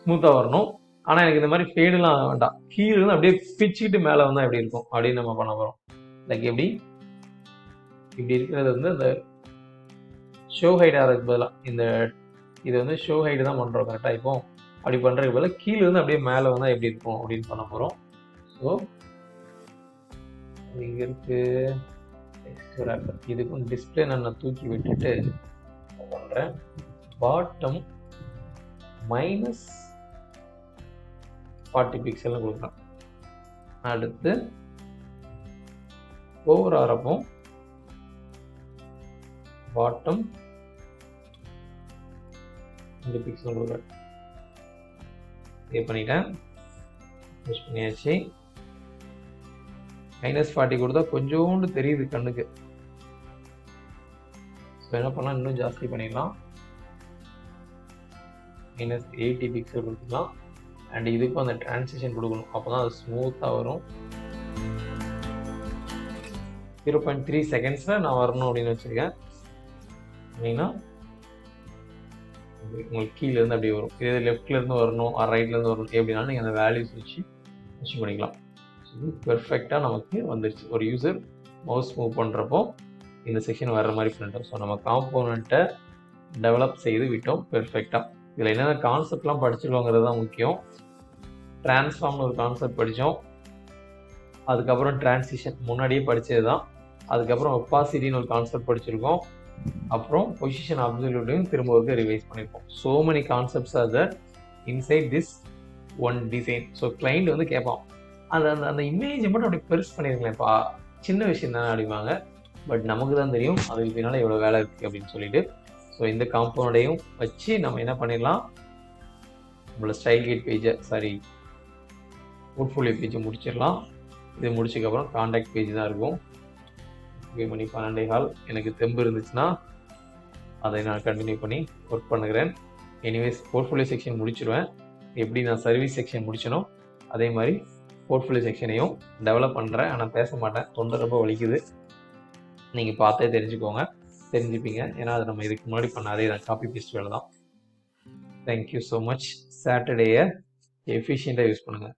ஸ்மூத்தாக வரணும். ஆனால் எனக்கு இந்த மாதிரி ஃபேடுலாம் வேண்டாம், கீழே இருந்து அப்படியே பிச்சுக்கிட்டு மேலே வந்தால் எப்படி இருக்கும் அப்படின்னு நம்ம பண்ண போகிறோம். லைக் எப்படி இப்படி இருக்கிறது வந்து அந்த ஷோ ஹைட் ஆகிறதுக்கு பதிலாக இந்த இது வந்து ஷோ ஹைடு தான் பண்ணுறோம் கரெக்டாக. இப்போ அப்படி பண்ணுறதுக்கு பதிலாக கீழே இருந்து அப்படியே மேலே வந்தால் எப்படி இருக்கும் அப்படின்னு பண்ண போகிறோம். ஸோ இங்கே இருக்கு இதுக்கும் டிஸ்பிளே நான் தூக்கி விட்டுட்டு பண்ணுறேன். பாட்டம் -40 பிக்சல்னு கொடுக்குறேன். அடுத்து ஓவர் ஆகிறப்போ பாட்டம் 2 பிக்சல் கொடுக்குறேன். சேவ் பண்ணிட்டேன், யூஸ் பண்ணியாச்சு. -40 கொடுத்தா கொஞ்சோண்டு தெரியுது கண்ணுக்கு. ஸோ என்ன பண்ணலாம், இன்னும் ஜாஸ்தி பண்ணிடலாம், -80 பிக்சல் கொடுத்துக்கலாம். அண்ட் இதுக்கும் அந்த டிரான்சிஷன் கொடுக்கணும், அப்போ தான் அது ஸ்மூத்தாக வரும். 0.3 செகண்ட்ஸில் நான் வரணும் அப்படின்னு வச்சுருக்கேன். அப்படின்னா உங்களுக்கு கீழேருந்து அப்படியே வரும். இது லெஃப்ட்லேருந்து வரணும், ரைட்லேருந்து வரணும், எப்படினாலும் நீங்கள் அந்த வேல்யூஸ் வச்சு பண்ணிக்கலாம். இது பெர்ஃபெக்டாக நமக்கு வந்துடுச்சு. ஒரு யூசர் மவுஸ் மூவ் பண்ணுறப்போ இந்த செக்ஷன் வர்ற மாதிரி பண்ணிட்டோம். ஸோ நம்ம காம்போனண்ட்டை டெவலப் செய்து விட்டோம் பெர்ஃபெக்டாக. இதில் என்னென்ன கான்செப்ட்லாம் படிச்சுக்கோங்கிறது தான் முக்கியம். டிரான்ஸ்ஃபார்ம்னு ஒரு கான்செப்ட் படித்தோம், அதுக்கப்புறம் டிரான்சிஷன் முன்னாடியே படித்தது தான், அதுக்கப்புறம் ஒப்பாசிட்டின்னு ஒரு கான்செப்ட் படிச்சிருக்கோம், அப்புறம் பொசிஷன் அப்சல்யூட்டையும் திரும்ப ஒரு ரிவைஸ் பண்ணியிருக்கோம். So many concepts are that inside this one design. So client வந்து கேட்பான், அந்த அந்த இமேஜை மட்டும் அப்படி பெருசு பண்ணியிருக்கலேன்ப்பா, சின்ன விஷயம் தானே அப்படிவாங்க. பட் நமக்கு தான் தெரியும் அதுக்கு பின்னால் எவ்வளோ வேலை இருக்குது அப்படின்னு சொல்லிட்டு. ஸோ இந்த காம்பவுண்டையும் வச்சு நம்ம என்ன பண்ணிடலாம், நம்மளோட ஸ்டைல் கைட் பேஜை போர்ட்ஃபோலியோ பேஜை முடிச்சிடலாம். இது முடிச்சதுக்கப்புறம் காண்டாக்ட் பேஜ் தான் இருக்கும். மணி 12:15 எனக்கு தெம்பு இருந்துச்சுன்னா அதை நான் கண்டினியூ பண்ணி ஒர்க் பண்ணுகிறேன். எனிவேஸ் போர்ட்ஃபோலியோ செக்ஷன் முடிச்சிடுவேன். எப்படி நான் சர்வீஸ் செக்ஷன் முடிச்சனோ அதே மாதிரி போர்ட்ஃபோலியோ செக்ஷனையும் டெவலப் பண்ணுறேன். ஆனால் பேச மாட்டேன், தொண்டை ரொம்ப வலிக்குது. நீங்கள் பார்த்தே தெரிஞ்சுப்பீங்க. ஏன்னா அது நம்ம இதுக்கு முன்னாடி பண்ண அதே தான், காப்பி பேஸ்ட் வேலை தான். Thank you so much. சாட்டர்டேயை எஃபிஷியண்ட்டாக யூஸ் பண்ணுங்கள்.